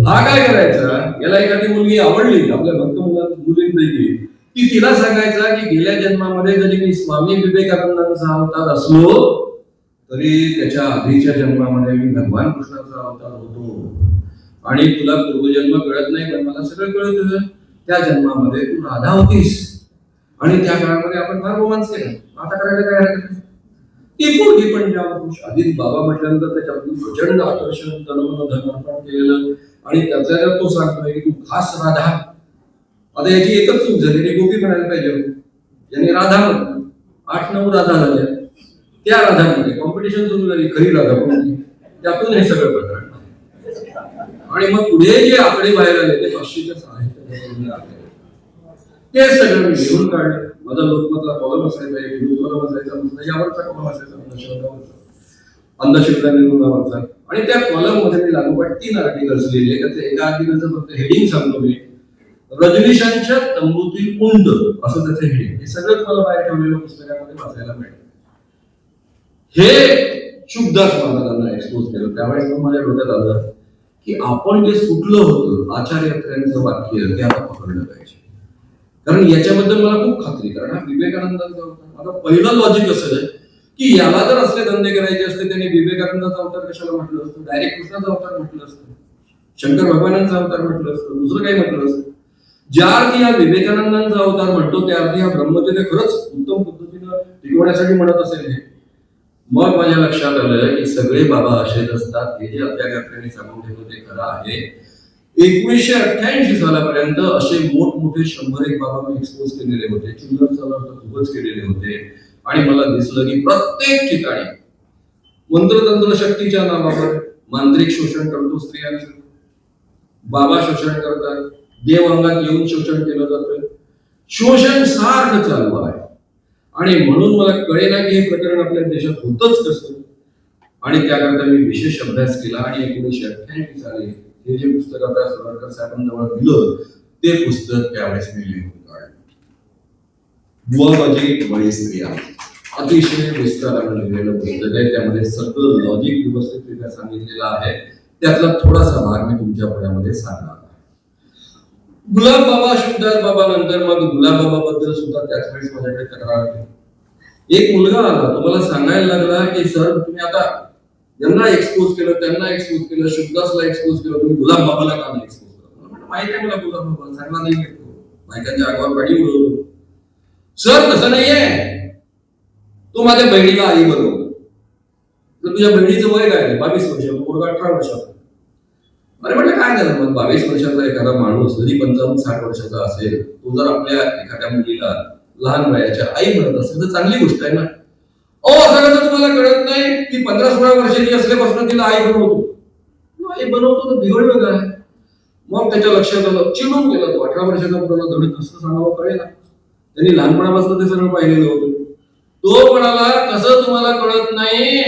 हा काय करायचा, याला एखादी मुलगी आवडली आपल्या भक्त मुलींपैकी की तिला सांगायचा की गेल्या जन्मामध्ये जरी मी स्वामी विवेकानंदांचा अवतार असलो तरी त्याच्या आधीच्या जन्मामध्ये मी भगवान कृष्णाचा अवतार होतो आणि तुला पूर्वजन्म कळत नाही पण मला सगळं कळत होतं. त्या जन्मामध्ये तू राधा होतीस आणि त्या काळामध्ये आपण फार रोमांस केला, आता करायला काय हरकत नाही. ती पोरगी पण ज्यापुरुष आधीच बाबा म्हटल्यानंतर त्याच्यातून प्रचंड आकर्षण तनमन धनार्पण केलेलं आणि त्यातल्या तो सांगतोय की तू खास राधा. आता याची एकच चूक झाली, ती गोपी म्हणायला पाहिजे होती, यांनी राधा म्हटलं. 8-9 राधा झाल्या. त्या राधामध्ये कॉम्पिटिशन सुरू झाली, खरी राधा कोणती, त्यातून हे सगळं प्रकरण. आणि मग पुढे जे आकडे बाहेर आले ते 500च्या 600 ते सगळं मी लिहून काढलं. माझा लोकमतला कॉलम असायचा, एक हिंदू कॉलम असायचा, यावरचा कॉलम असायचा, अंधश्रद्धा निर्मूलनावरचा. आणि त्या कॉलम मध्ये मी लागोपाठ 3 आर्टिकल्स लिहिले. त्यातलं एका आर्टिकलचं फक्त हेडिंग सांगतो मी, रजनीशांच्या तंबूतील उंड असं त्याचं हेडिंग. हे सगळं तुम्हाला बाहेर ठेवलेलं पुस्तकामध्ये वाचायला मिळेल. हे शुभदास महाराजांना एक्सपोज केलं. त्यावेळेस माझ्या डोक्यात आलं की आपण जे सुटलं होतं आचार्यांचं वाक्य ते आता पकडलं पाहिजे, कारण याच्याबद्दल मला खूप खात्री, कारण हा विवेकानंदांचा अवतार. आता पहिलं लॉजिक असं आहे की याला जर असले धंदे करायचे असते त्यांनी विवेकानंदाचा अवतार कशाला म्हटलं असतं, डायरेक्ट कृष्णाचा अवतार म्हटलं असतं, शंकर भगवानांचा अवतार म्हटलं असतं, दुसरं काही म्हटलं असतं. ज्या अर्थी हा विवेकानंदांचा अवतार म्हणतो त्या अर्थी हा ब्रह्मचर्य खरंच उत्तम पद्धतीनं टिकवण्यासाठी म्हणत असेल हे. मग माझ्या लक्षात आलं की सगळे बाबा असेच असतात. हे जे अध्यात्माने सांगून ठेवलं ते खरं आहे. 1988 सालापर्यंत असे मोठमोठे 101 बाबा मी एक्सपोज केलेले होते. चिल्ड्रन साला खूपच केलेले होते. आणि मला दिसलं की प्रत्येक ठिकाणी मंत्रतंत्र शक्तीच्या नावावर मांत्रिक शोषण करतो स्त्रियांचं, बाबा शोषण करतात, देव अंगात येऊन शोषण केलं जातं, शोषण सारखं चालू आहे. आणि म्हणून मला कळेना की हे प्रकरण आपल्या देशात होतच कसं. आणि त्याकरता मी विशेष अभ्यास केला आणि 1988 साली हे जे पुस्तक आता सावरकर साहेबांजवळ दिलं ते पुस्तक त्यावेळेस मी लिहून काढलं. बुवाबाजी बळी स्त्रिया, अतिशय विस्ताराने लिहिलेलं पुस्तक आहे. त्यामध्ये सगळं लॉजिक व्यवस्थितरित्या सांगितलेलं आहे. त्यातला थोडासा भाग मी तुमच्या पुढ्यामध्ये सांगणार. गुलाब बाबा, शुभदास बाबा नंतर मग गुलाब बाबा बद्दल सुद्धा त्याच वेळेस माझ्याकडे तक्रार आली. एक मुलगा आला, तो मला सांगायला लागला की सर तुम्ही आता यांना एक्सपोज केलं, त्यांना एक्सपोज केलं, शुभदासला एक्सपोज केलं, तुम्ही गुलाब बाबाला का नाही एक्सपोज केलं? माहिती आहे मला गुलाब बाबा चांगला नाही घेतो, बायकांच्या आगावर गाडी उडवतो. सर तसं नाहीये, तो माझ्या बहिणीला आई बनवतो. तर तुझ्या बहिणीचं वय काय? 22 वर्ष, मुलगा 18 वर्षाचा. अरे म्हटलं काय झालं मग? 22 वर्षाचा एखादा माणूस जरी 55-60 वर्षाचा असेल, तो जर आपल्या एखाद्या मुलीला लहान वयाच्या आई म्हणत असेल तर चांगली गोष्ट आहे ना. असं कसं तुम्हाला कळत नाही की 15-16 वर्षाची असल्यापासून तिला आई बनवतो. आई बनवतो तर बिघडलं काय? मग त्याच्या लक्षात आलं, चिडून गेला तो. 18 वर्षाचा मुलाला धडक कसं सांगावं कळेना. त्यांनी लहानपणापासून ते सगळं पाहिलेलं होतं. तो म्हणाला, कसं तुम्हाला कळत नाही?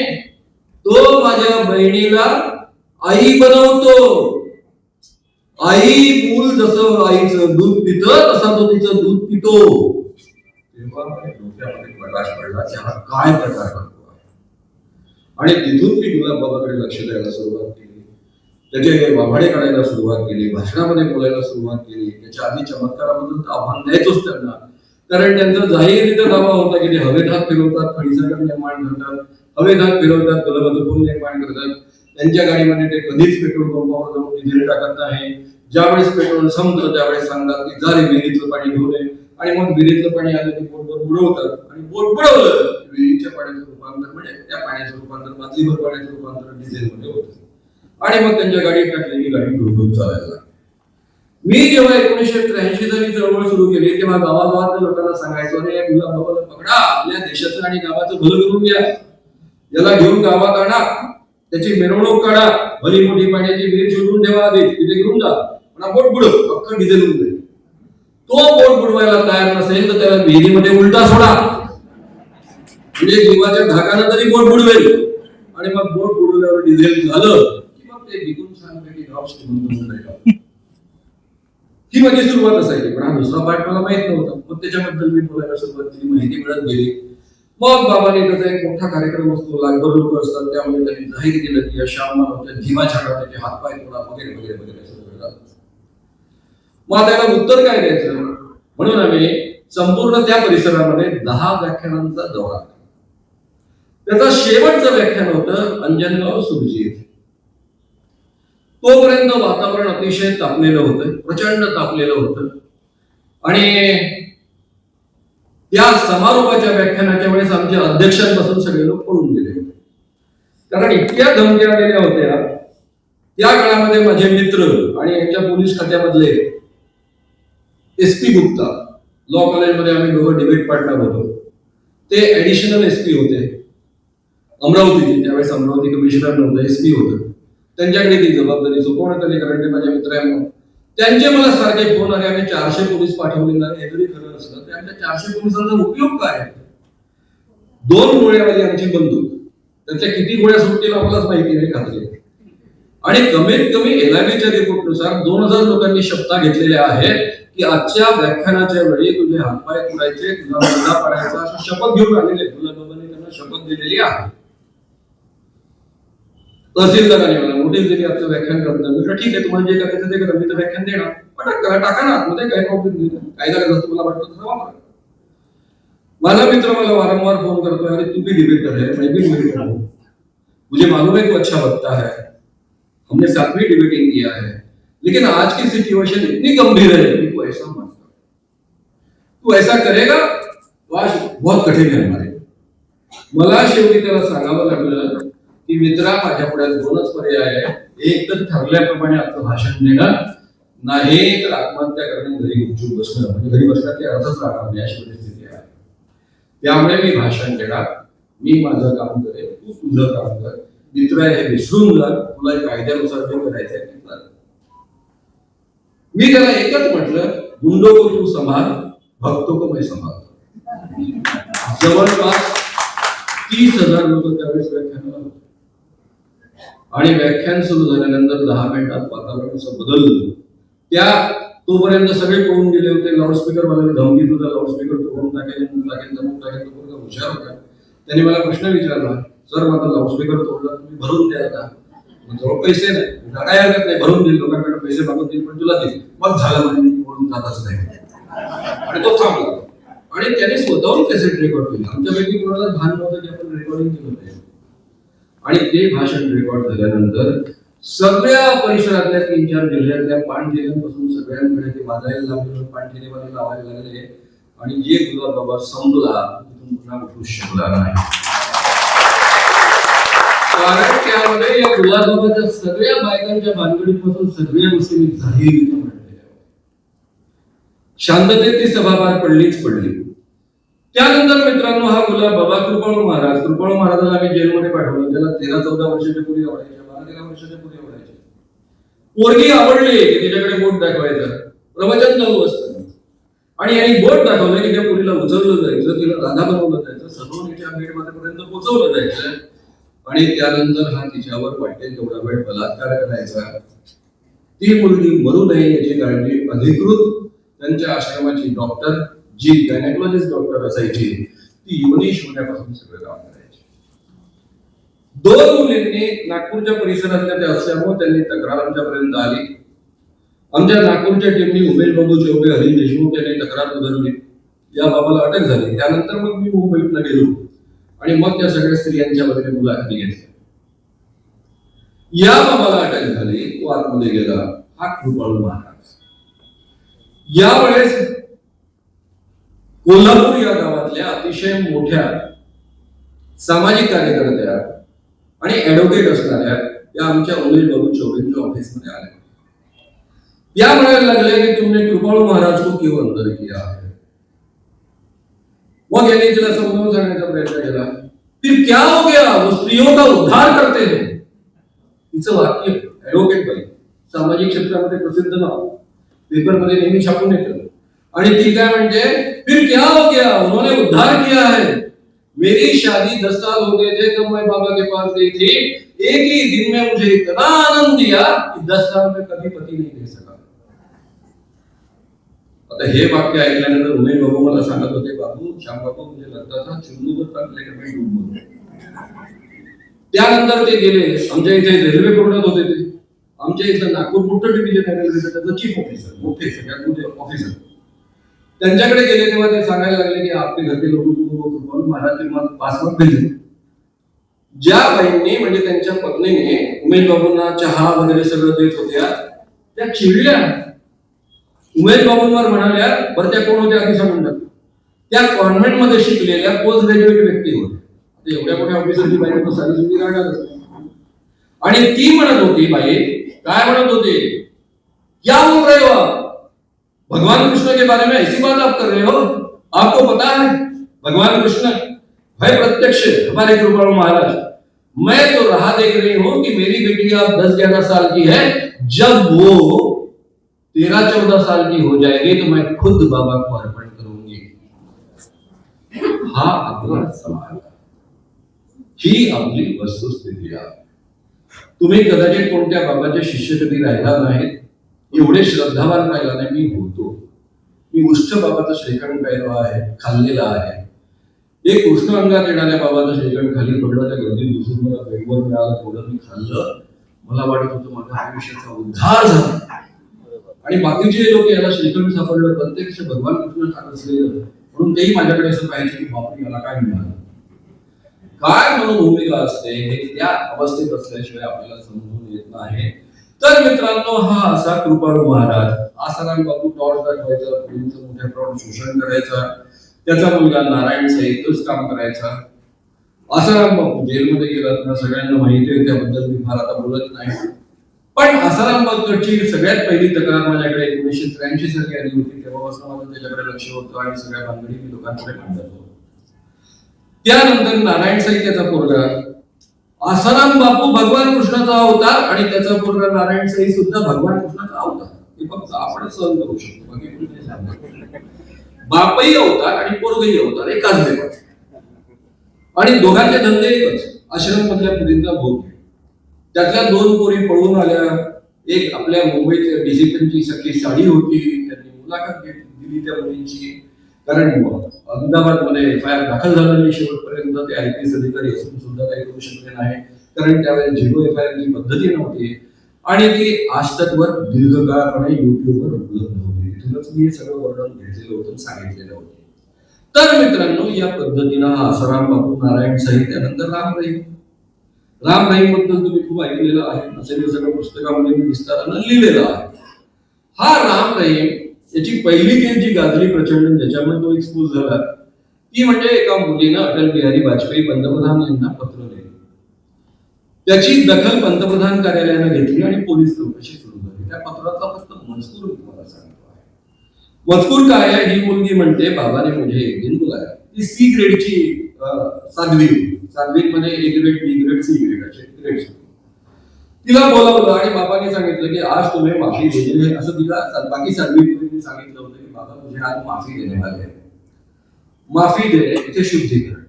तो माझ्या बहिणीला आई बनवतो. आई मूल जसं आईचं दूध पितं तसा तो तिचं दूध पितो. तेव्हा डोक्यामध्ये प्रकाश पडला की हा काय प्रकार करतो. आणि तिथून मी गुलाबबाबाकडे लक्ष द्यायला सुरुवात केली. त्याचे वाभाडे काढायला सुरुवात केली, भाषणामध्ये बोलायला सुरुवात केली. त्याच्या आधी चमत्काराबद्दल आव्हान द्यायचोच त्यांना, कारण त्यांचा जाहीररित्या दावा होता की ते हवेत हात फिरवतात, खडीसाखर निर्माण करतात, हवेत हात फिरवतात, गलबतपूर निर्माण करतात. त्यांच्या गाडीमध्ये ते कधीच पेट्रोल पंपावर जाऊन डिझेल टाकत नाही. ज्यावेळेस पेट्रोल संपलं त्यावेळेस सांगतात की जा रे विहिरीतलं पाणी घेऊन ये, आणि मग विहिरीतलं पाणी आलं की बोटवर बुडवतात, आणि बोट बुडवलं विहिरीच्या पाण्याचं रूपांतर म्हणजे त्या पाण्याचं रूपांतर बादलीभर पाण्याचं रूपांतर डिझेलमध्ये होतं. आणि मग त्यांच्या गाडीत टाकली की गाडी घुडघुड चालायला लागली. मी जेव्हा 1983 साली चळवळ सुरू केली तेव्हा गावागावातल्या लोकांना सांगायचो, अरे गुलाबबाबाला पकडा, आपल्या देशाचं आणि गावाचं भलं करून घ्या, याला घेऊन गावात आणा, त्याची मिरवणूक काढा, भली मोठी पाण्याची विहीर शोधून ठेवा, आधी तिथे घेऊन जा, पण बोट बुडव, अख्खं डिझेल होऊन जाईल. तो बोट बुडवायला तयार नसेल तर त्याला विहिरीमध्ये उलटा सोडा, म्हणजे जीवाच्या धाकानं तरी बोट बुडवेल. आणि मग बोट बुडवल्यावर डिझेल झालं की मग ते विकून छानपैकी गाव श्रीमंत होऊन जाईल. ही माझी सुरुवात असायची. पण हा दुसरा पार्ट मला माहित नव्हता. मग त्याच्याबद्दल मी बोलायला सुरुवात केली, माहिती मिळत गेली. मग बाबांनी त्याचा एक मोठा कार्यक्रम असतो, लाखभर लोक असतात, त्यामुळे त्यांनी जाहीर केलं की श्याम मानवच्या धीमा छाडा, त्याचे हातपाय तोडा, वगैरे वगैरे वगैरे सगळं झालं. मग त्याला उत्तर काय द्यायचं म्हणून आम्ही संपूर्ण त्या परिसरामध्ये 10 व्याख्यानांचा दौरा केला. त्याचा शेवटचं व्याख्यान होतं अंजनगाव सुरजी येथे. तोपर्यंत वातावरण अतिशय तापलेलं होतं, प्रचंड तापलेलं होतं. आणि त्या समारोपाच्या व्याख्यानाच्या वेळेस आमच्या अध्यक्षांपासून सगळे लोक पळून गेले होते, कारण इतक्या धमक्या आलेल्या होत्या. त्या काळामध्ये माझे मित्र आणि यांच्या पोलीस खात्यामधले SP गुप्ता, लॉ कॉलेजमध्ये आम्ही दोघं डिबेट पार्टनर होतो, ते ऍडिशनल SP होते अमरावतीचे. त्यावेळेस अमरावती कमिशनर नव्हतं, SP होतं. त्यांच्याकडे ती जबाबदारी सोपवण्यात आली, कारण ते माझ्या मित्र आहे. त्यांचे मला सारखे फोन आले, आम्ही 400 पोलीस पाठवले नाही. हे जरी खरं असलं तर आमच्या 400 पोलिसांचा उपयोग काय? 2 गोळ्यावाली आमची बंदूक, त्याच्या किती गोळ्या सुटतील आपल्यालाच माहिती नाही, खात्री. आणि कमीत कमी LIBच्या रिपोर्टनुसार 2000 लोकांनी शपथा घेतलेल्या आहेत की आजच्या व्याख्यानाच्या वेळी तुझे हातपाय तोडायचे, तुझा मुलगा पाडायचा, अशी शपथ घेऊन आलेले. गुलाबबाबांनी त्यांना शपथ दिलेली आहे. तहसीलदारांनी मला नोटीस दिली, आपलं व्याख्यान करताना. म्हटलं ठीक आहे, तुम्हाला जे करायचं ते करा, मी तर व्याख्यान देणार, पण टाका ना आतमध्ये, काही प्रॉब्लेम नाही. काय झालं तुम्हाला वाटतं तसं वापरा. माझा मित्र मला वारंवार फोन करतोय, अरे तू भी डिबेटर है, मैं भी डिबेटर हूं, मुझे मालूम है तू अच्छा वक्ता है, हमने साथ में डिबेटिंग किया है, लेकिन आज की सिचुएशन इतनी गंभीर है कि तू ऐसा मत कर, तू ऐसा करेगा तो आज बहुत कठीण है हमारे. मला शेवटी त्याला सांगावं लागलं की मित्रा, माझ्या पुढे 2च पर्याय आहे. एक तर ठरल्याप्रमाणे आपलं भाषण देणं, नाही तर आत्महत्या करणे, घरी गुपचूप बसणं. म्हणजे घरी बसण्याची अर्थच राहणार नाही, अशी परिस्थिती आहे. त्यामुळे मी भाषण देणार, मी माझं काम करेन, तू तुझं काम कर. मित्र हे विसरून जा, तुला कायद्यानुसार जे करायचं आहे ते कर. मी त्याला एकच म्हटलं, गुंडो को तू संभाल, भक्तो को मैं संभालतो. जवळपास 30,000 लोक त्यावेळेस व्याख्यानाला होते. आणि व्याख्यान सुरू झाल्यानंतर 10 मिनिटात वातावरण असं बदललं. तोपर्यंत सगळे पळून गेले होते. लाऊडस्पीकर वाल्याने धमकी, तुझा लाऊडस्पीकर तोडून टाकेल, तो हुशार होता. त्याने मला प्रश्न विचारला, सर माझा लाऊडस्पीकर तोडला, तुम्ही भरून द्याल का? जवळ पैसे नाही, काय हरकत नाही, भरून देईल, लोकांकडे पैसे मागून देईल, पण तुला देईल. मग झालं, म्हणजे बोलून जातच नाही. आणि तो थांबला. आणि त्याने स्वतःहून कॅसेट रेकॉर्ड केली. आमच्यापैकी कोणाला भान नव्हतं की आपण रेकॉर्डिंग केलं पाहिजे. आणि ते भाषण रेकॉर्ड झाल्यानंतर सगळ्या परिसरातल्या 3-4 जिल्ह्यातल्या पाणठेल्यांपासून सगळ्यांकडे ते वाजायला लागले, पाणठेलेवाले लावायला लागले. आणि जे गुलाबबाबा संपला तिथून पुन्हा उठू शकला नाही, कारण त्यामध्ये या गुलाबबाबाच्या सगळ्या बायकांच्या भानगडीपासून सगळ्या गोष्टी मी जाहीररित्या म्हटलेल्या. शांततेत ती सभा पार पडलीच पडली. त्यानंतर मित्रांनो हा गुलाब बाबा कृपाळू महाराजाला आम्ही जेलमध्ये पाठवलं. त्याला 13-14 वर्षाच्या पुरी आवडायच्या, 12-13 वर्षाच्या पुरी आवडायच्या. पोरगी आवडली की तिच्याकडे बोट दाखवायचं, प्रवचन चालू असतं आणि यांनी बोट दाखवलं की त्या पुरीला उचललं जायचं, तिला राधा बनवलं जायचं, सलोनीच्या बेडपर्यंत पोहोचवलं जायचं आणि त्यानंतर हा तिच्यावर वाटेल तेवढा वेळ बलात्कार करायचा. ती मुलगी मरू नये याची काळजी अधिकृत त्यांच्या आश्रमाची डॉक्टर, जी गायनेकॉलॉजिस्ट डॉक्टर असायची, ती योनीश होण्यापासून सगळं काम करायची. 2 मुलींनी नागपूरच्या परिसरातल्या त्या असल्यामुळे त्यांनी तक्रार आमच्यापर्यंत आली. आमच्या नागपूरच्या टीमनी उमेश बाबू चौबे, हरीश देशमुख यांनी तक्रार उधरली. या बाबाला अटक झाली. त्यानंतर मग मी मुंबईतनं गेलो आणि मग त्या सगळ्या स्त्रियांच्या वगैरे मुलाखती घेतल्या. या बाबाला अटक झाली, तो आतमध्ये गेला. हा कृपाळू महाराज. यावेळेस कोल्हापूर या गावातल्या अतिशय मोठ्या सामाजिक कार्यकर्त्या आणि ऍडव्होकेट असणाऱ्या या आमच्या उमेश बाबू चौबेंच्या ऑफिसमध्ये आल्या. या म्हणायला लागले की तुमने कृपाळू महाराज को क्यों अंदर किया है. मग यांनी तिला समजावून सांगण्याचा प्रयत्न केला. फिर क्या हो गया, वो स्त्रियों का उद्धार करते हैं. तिचं वाक्य ऍडव्होकेट बाई, सामाजिक क्षेत्रामध्ये प्रसिद्ध नाव, पेपरमध्ये नेहमी छापून येतं. आणि ती काय म्हणते, फिर क्या हो गया, उन्होंने उद्धार किया है. मेरी शादी 10 साल हो गए थे जब मैं बाबा के पास गई थी. एक ही दिन में मुझे इतना आनंद दिया कि 10 साल में कभी पति नहीं दे सका. आता हे वाक्य ऐकल्यानंतर उमेश बाबू मला सांगत होते, बाबू श्याम बाबू मुझे लगता था चुन्नू पर तक लेकर मैं डूब गया. त्यानंतर ते गेले. आमच्या इथे रेल्वे कोर्टात होते ते. आमच्या इथलं नागपूर मोठं डिव्हिजन आहे रेल्वेचं, त्याचं चीफ ऑफिसर, मोठे सगळ्यात मोठे ऑफिसर, त्यांच्याकडे गेले तेव्हा ते सांगायला लागले की आपले घरचे लोक कृपाळू महाराज पासपोर्ट भेटले. ज्या बाईंनी म्हणजे त्यांच्या पत्नीने उमेश बाबूंना चहा वगैरे सगळं देत होत्या, त्या चिडल्या. उमेश बाबूंवर म्हणाल्या, बरं त्या कोण होत्या आधी सांगून टाक. त्या कॉन्व्हेंट मध्ये शिकलेल्या पोस्ट ग्रॅज्युएट व्यक्ती होत्या. एवढ्या मोठ्या ऑफिसरची बाई तर सारी सुद्धी राहणार. आणि ती म्हणत होती, बाई काय म्हणत होते, क्या बोल रहे हो आप, भगवान कृष्ण के बारे में ऐसी बात आप कर रहे हो. आपको पता है भगवान कृष्ण है प्रत्यक्ष हमारे कृपाळू महाराज. मैं तो राह देख रही हूं कि मेरी बेटी अब 10-11 साल की है, जब वो 13-14 साल की हो जाएगी तो मैं खुद बाबा को अर्पण करूंगी. हा आपला समाज, ही आपली वस्तुस्थिती आहे. तुम्ही कदाचित कोणत्या बाबाचे शिष्य कधी राहिला नाहीत, एवढे श्रद्धावान राहिला नाही. मी होतो. मी उष्ठ बाबाचा श्रीखंड प्यायलो आहे, खाल्लेला आहे. एक कृष्ण अंगात येणाऱ्या बाबाचं श्रीखंड खाली पडलं, त्या गर्दीत दिसून मला वेगवर मिळालं, थोडं मी खाल्लं. मला वाटत होतं माझ्या आयुष्याचा उद्धार झाला. आणि बाकीचे लोक याला श्रीखंड सापडलं, प्रत्यक्ष भगवान कृष्ण खात असलेलं, म्हणून तेही माझ्याकडे असं पाहिजे की बापू याला काय मिळालं. काय म्हणून भूमिका असते हे त्या अवस्थेत असल्याशिवाय आपल्याला समजून येत नाही. तर मित्रांनो, हा असा कृपाळू महाराज. आसाराम बापू टॉर्च दाखवायचा, पुढींचं मोठ्या प्रमाणात शोषण करायचा. त्याचा मुलगा नारायण साई तोच काम करायचा. आसाराम बापू जेलमध्ये गेला, तुम्हाला सगळ्यांना माहिती आहे, त्याबद्दल मी फार आता बोलत नाही. पण आसाराम बापूची सगळ्यात पहिली तक्रार माझ्याकडे 1983 साली आली होती. तेव्हापासून माझं त्याच्याकडे लक्ष होतं आणि सगळ्या भानगडी मी लोकांकडे मांडत होतो. त्यानंतर नारायण साई त्याचा पोरगा, आसाराम बापू भगवान कृष्णाचा अवतार आणि त्याचा पोरगा नारायण साई सुद्धा भगवान कृष्णाचा अवतार. हे फक्त आपण सहन करू शकतो, बाकी कोणी नाही सांगत. बापही अवतार आणि पोरगही अवतार, एकाच देवाचा. आणि दोघांचे धंदे एकच, आश्रम मधल्या मुलींचा भोग. त्यातल्या 2 पोरी पळून आल्या. एक आपल्या मुंबईच्या डिसिप्लिनची सखी साडी होती, त्यांनी मुलाखत दिली त्या मुलींची. कारण अहमदाबाद मध्ये FIR दाखल झाला नाही शेवटपर्यंत. ते IPS अधिकारी असून सुद्धा काही करू शकले नाही, कारण त्यावेळेस 0 FIR ची पद्धती नव्हती. आणि ती आजतकवर दीर्घकाळपणे युट्यूबवर उपलब्ध होती. तिथूनच मी हे सगळं वर्णन घेतलेलं होतं, सांगितलेलं होतं. तर मित्रांनो, या पद्धतीनं हा आसाराम बापू, नारायण साई, त्यानंतर राम रहीम. राम रहीम बद्दल तुम्ही खूप ऐकलेलं आहे, असेल सगळं पुस्तकामध्ये मी विस्तारानं लिहिलेलं आहे. हा राम रहीम याची पहिली केस जी गाजली प्रचंड, ज्याच्यामुळे तो एक्सपोज झाला, ती म्हणजे एका मुलीनं अटल बिहारी वाजपेयी पंतप्रधान यांना पत्र लिहिलं. त्याची दखल पंतप्रधान कार्यालयानं घेतली आणि पोलीस चौकशी सुरू झाली. त्या पत्राचा फक्त मजकूर तुम्हाला सांगतो आहे. मजकूर काय आहे? ही मुलगी म्हणते, बाबाने मुझे एक दिन बुलाया. ती सी ग्रेडची साध्वीमध्ये A grade, B grade, C grade असे ग्रेड्स. तिला बोलावलं आणि बाबांनी सांगितलं की आज तुम्ही माफी दिली असं तिला बाकी साध्वीने सांगितलं होतं की बाबा मुझे आज माफी देने वाले हैं. माफी देणे इथे शुद्धीकरण.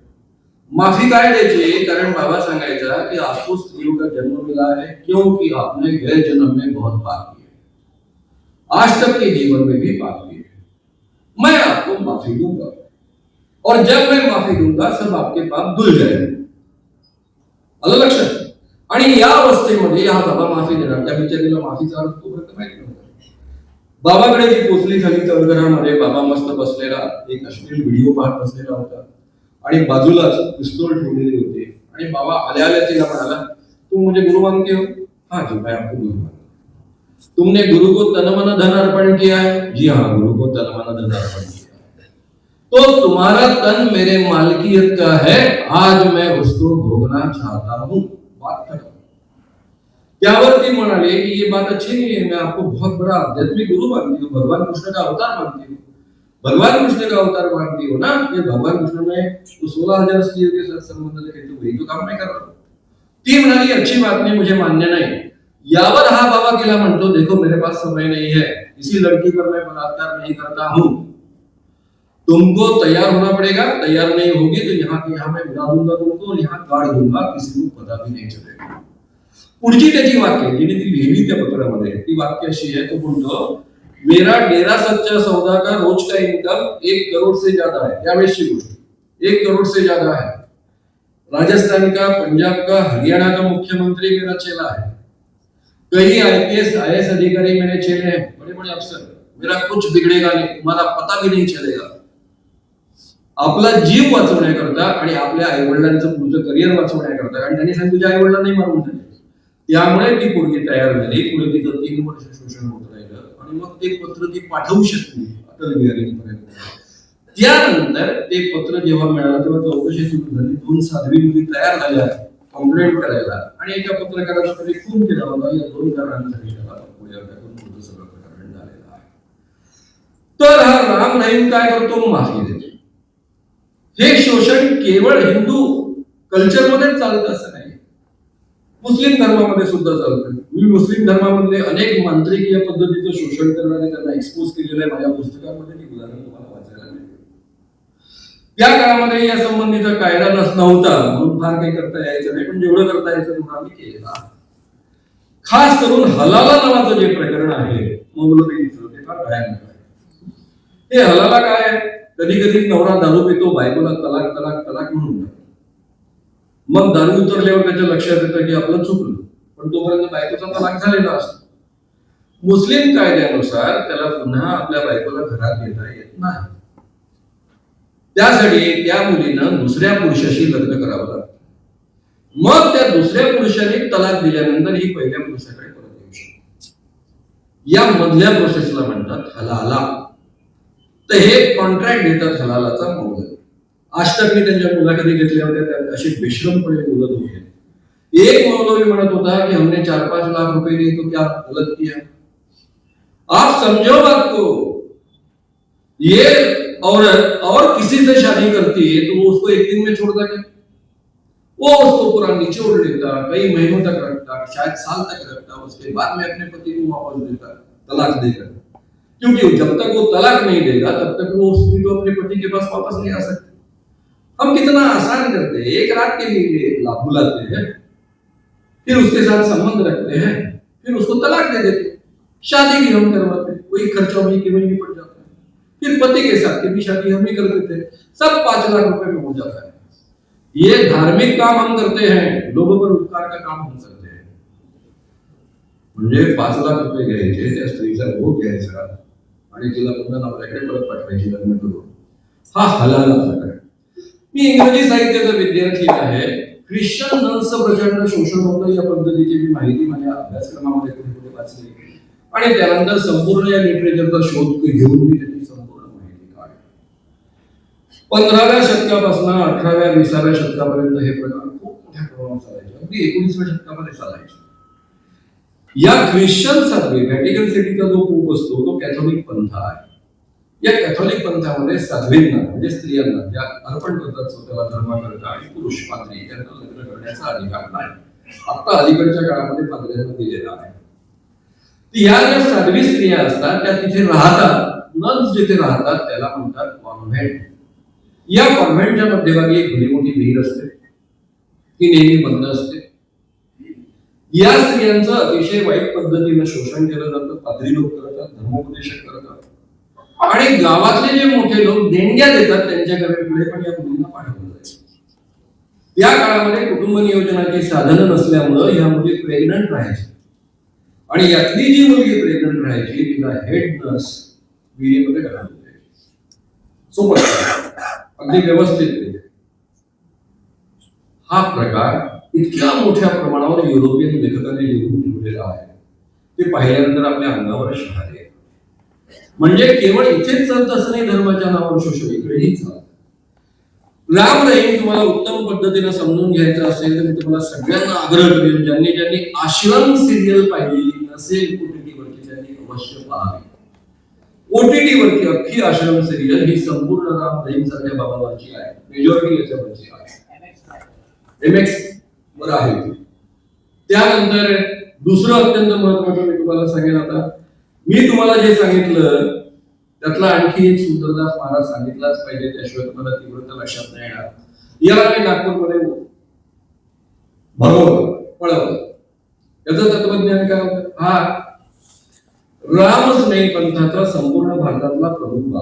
माफी काय द्यायची, कारण बाबा सांगायचा की आपको स्त्रियों का जन्म मिला है क्योंकि आपने गए जन्म में बहुत पाप किए, आज तक के जीवन में भी पाप किए, मैं आपको माफी दूंगा और जब मैं माफी दूंगा सब आपके पाप धुल जाएंगे. आलं लक्षात. आणि या अवस्थेमध्ये हा बाबा माफी देणार. त्या बिचारीला माफीचा अर्थ तोपर्यंत माहित नव्हता. बाबाकडे ती पोचली झाली तळघरामध्ये बाबा मस्त बसलेला एक अश्लील व्हिडिओ पाहत बसलेला होता आणि बाजूलाच पिस्तूल ठेवलेली होती. आणि बाबा आल्या आल्या तिला म्हणाला, तुम मुझे गुरु मानते हो? हाँ जी मैं आपको गुरु मानता हूं. तुमने गुरु को तन मन धन अर्पण किया है? जी हाँ गुरु को तन मन धन अर्पण किया है. तो तुम्हारा तन मेरे मालकियत का है, आज मैं उसको भोगना चाहता हूं. बात खत्म. त्यावर ती म्हणाले की ये बात अच्छी नहीं है, मैं आपको बहुत बड़ा आध्यात्मिक गुरु मानती हूँ, भगवान कृष्ण का अवतार मानती हूँ. भगवान कृष्ण का अवतार मानती हो ना, ये भगवान कृष्ण ने तो 16,000 स्त्रियों के साथ संबंध रखे, तो वही तो काम मैं कर रहा हूँ. ती म्हणाली अच्छी बात नहीं, मुझे मान्य नहीं. यावर हा बाबा केला म्हणतो, देखो मेरे पास समय नहीं है, इसी लड़की पर मैं बलात्कार नहीं करता हूँ. तुमको तैयार होना पड़ेगा, तैयार नहीं होगी तो यहाँ के यहाँ मैं उड़ा दूंगा तुमको, यहाँ गाड़ दूंगा, किसी को पता भी नहीं चलेगा. पुढची त्याची वाक्य जिने ती लिहिली त्या पत्रामध्ये, ती वाक्य अशी आहे. तो म्हणतो, मेरा डेरा सच्चा सौदा का रोज का इनकम 1 करोड़ से ज्यादा है. त्यावेळेसची गोष्ट 1 करोड़ से ज्यादा है. राजस्थान का, पंजाब का, हरियाणा का मुख्यमंत्री मेरा चेला है. कई आईपीएस आईएएस अधिकारी मेरे चेले हैं, बड़े बड़े अफसर. मेरा कुछ बिगड़ेगा नहीं, तुम्हाला पता भी नहीं चलेगा. आपला जीव वाचवण्याकरता आणि आपल्या आई वडिलांचं पुढचं करिअर वाचवण्याकरता, आणि त्यांनी सांगितलं तुझ्या आई वडिलांनाही मारून टाकले. त्यामुळे ती पोरगी तयार झाली. पुढे तिचं 3 वर्ष शोषण होत राहिलं आणि मग ते पत्र ती पाठवू शकली अटल बिहारींपर्यंत. त्यानंतर ते पत्र जेव्हा मिळालं तेव्हा चौकशी सुरू झाली. 2 साध्वी मुली तयार झाल्या कंप्लेंट करायला आणि एका पत्रकाराला तरी खून केला होता. या 2 कारणांसाठी त्याला पुढे पुढचं सगळं प्रकरण झालेलं आहे. तर हा राम रहीम काय करतो, माफी देतो. हे शोषण केवळ हिंदू कल्चरमध्येच चालत असं नाही, मुस्लिम धर्मामध्ये सुद्धा चालतं. मी मुस्लिम धर्मामधले अनेक मांत्रिक या पद्धतीचं शोषण करणारे त्यांना एक्सपोज केलेलं आहे. माझ्या पुस्तकामध्ये ती उदाहरण तुम्हाला वाचायला मिळेल. त्या काळामध्ये या संबंधीचा कायदा नव्हता म्हणून फार काही करता यायचं नाही, पण जेवढं करता यायचं तेवढं आम्ही केलं. खास करून हलाला नावाचं जे प्रकरण आहे मौलवींचं, ते फार भयानक आहे. हे हलाला काय आहे, कधी कधी नवरा दारू पितो, बायकोला तलाक तलाक तलाक म्हणून मग दारू उतरल्यावर त्याच्या लक्षात येतं की आपलं चुकलं, पण तोपर्यंत बायकोचा तलाक झालेला असतो. मुस्लिम कायद्यानुसार त्याला पुन्हा आपल्या बायकोला घरात येता येत नाही. त्यासाठी त्या मुलीनं दुसऱ्या पुरुषाशी लग्न करावं लागतं. मग त्या दुसऱ्या पुरुषाने तलाक दिल्यानंतर ही पहिल्या पुरुषाकडे परत येऊ शकते. या मधल्या प्रोसेसला म्हणतात हलाला. तर हे कॉन्ट्रॅक्ट देतात हलालाचा मौलवी. आज तक मी त्यांच्या मुलाखती घेतल्या होत्या, त्या अशी बेशरमपणे बोलत होते. एक मौलवी म्हणत होता कि हमने 4-5 लाख रुपए दिए तो क्या गलत किया? आप समझो बात को, ये औरत और किसी से शादी करती है तो वो उसको एक दिन में छोड़ता क्या? वो उसको पूरा निचोड़ लेता, कई महीनों तक रखता, शायद साल तक रखता, उसके बाद में अपने पति को वापस देता तलाक देकर. क्योंकि जब तक वो तलाक नहीं देगा तब तक वो उस स्त्री को अपने पति के पास वापस नहीं आ सकती. हम कितना आसान करते हैं, एक रात के लिए बुलाते हैं, फिर उसके साथ संबंध रखते हैं, फिर उसको तलाक दे देते, शादी भी हम करवाते, वही खर्चा वही केवल भी पड़ जाता है. फिर पति के साथ की भी शादी हम ही कर देते, सब 5 लाख रुपए में हो जाता है. ये धार्मिक काम हम करते हैं, लोगों पर उपकार का काम हम करते हैं. म्हणजे 5 लाख रुपये घ्यायचे, त्या स्त्रीचा भोग घ्यायचा आणि तिला पुन्हा नवऱ्याकडे परत पाठवायची लग्न करून. हा हलाला प्रकार. मी इंग्रजी साहित्याचा विद्यार्थी आहे. ख्रिश्चन नन्सचं प्रचंड शोषण होतं, या पद्धतीची मी माहिती माझ्या अभ्यासक्रमामध्ये कुठे वाचली आणि त्यानंतर संपूर्ण या लिटरेचरचा शोध घेऊन मी त्याची संपूर्ण माहिती काढली. 15व्या शतकापासून 18व्या 20व्या शतकापर्यंत हे प्रकार खूप मोठ्या प्रमाणात चालायचे. अगदी 19व्या शतकामध्ये चालायचे. या ख्रिश्चन साध्वी व्हॅटिकन सिटीचा जो पोप असतो तो कॅथोलिक पंथ आहे. या कॅथॉलिक पंथामध्ये साध्वींना म्हणजे स्त्रियांना ज्या अर्पण करतात स्वतःला धर्माकरता आणि पुरुष पाद्री यांना लग्न करण्याचा अधिकार नाही. आता अलीकडच्या काळामध्ये पाद्र्यांना दिलेला आहे. या ज्या साध्वी स्त्रिया असतात त्या तिथे राहतात, नन्स जिथे राहतात त्याला म्हणतात कॉन्व्हेंट. या कॉन्व्हेंटच्या मध्यभागी एक भली मोठी विहीर असते, ती नेहमी बंद असते. या स्त्रियांचं अतिशय वाईट पद्धतीने शोषण केलं जातं. पाद्री लोक करतात, धर्मोपदेशक करतात आणि गावातले जे मोठे लोक देणग्या देतात त्यांच्याकडे पुढे पण या मुलींना पाठवलं जायचं. त्या काळामध्ये कुटुंब नियोजनाची साधनं नसल्यामुळं या मुली प्रेग्नंट राहायच्या आणि यातली जी मुलगी प्रेग्नंट राहायची तिला हेड नर्स विहिरीमध्ये घालून द्यायची. सोबत अगदी व्यवस्थित. हा प्रकार इतक्या मोठ्या प्रमाणावर युरोपियन लेखकांनी लिहून ठेवलेला आहे, ते पाहिल्यानंतर आपल्या अंगावर शहारे येतात. म्हणजे केवळ इथेच चालत असं नाही, धर्माच्या नावावर शोषण इकडेही चालत. राम रहीम तुम्हाला उत्तम पद्धतीने समजून घ्यायचं असेल तर मी तुम्हाला सगळ्यांना आग्रह करेन, ज्यांनी ज्यांनी आश्रम सिरियल पाहिलेली नसेल OTT वरची त्यांनी अवश्य पाहावी. OTT वरती अख्खी आश्रम सिरियल ही संपूर्ण राम रहीम सारख्या बाबांवरची आहे, मेजॉरिटी याच्यावरची आहे. MX वर आहे. त्यानंतर दुसरं अत्यंत महत्वाचं मी तुम्हाला सांगेन, आता मी तुम्हाला जे सांगितलं त्यातला आणखी एक सुंदरदास महाराज सांगितलाच पाहिजे, त्याशिवाय तुम्हाला तीव्रता लक्षात नाही येणार. याला मी नागपूरमध्ये भरवलं, पळवलं. याचं तत्वज्ञान काय होतं? हा रामच नाही पंथाचा संपूर्ण भारतातला प्रमुख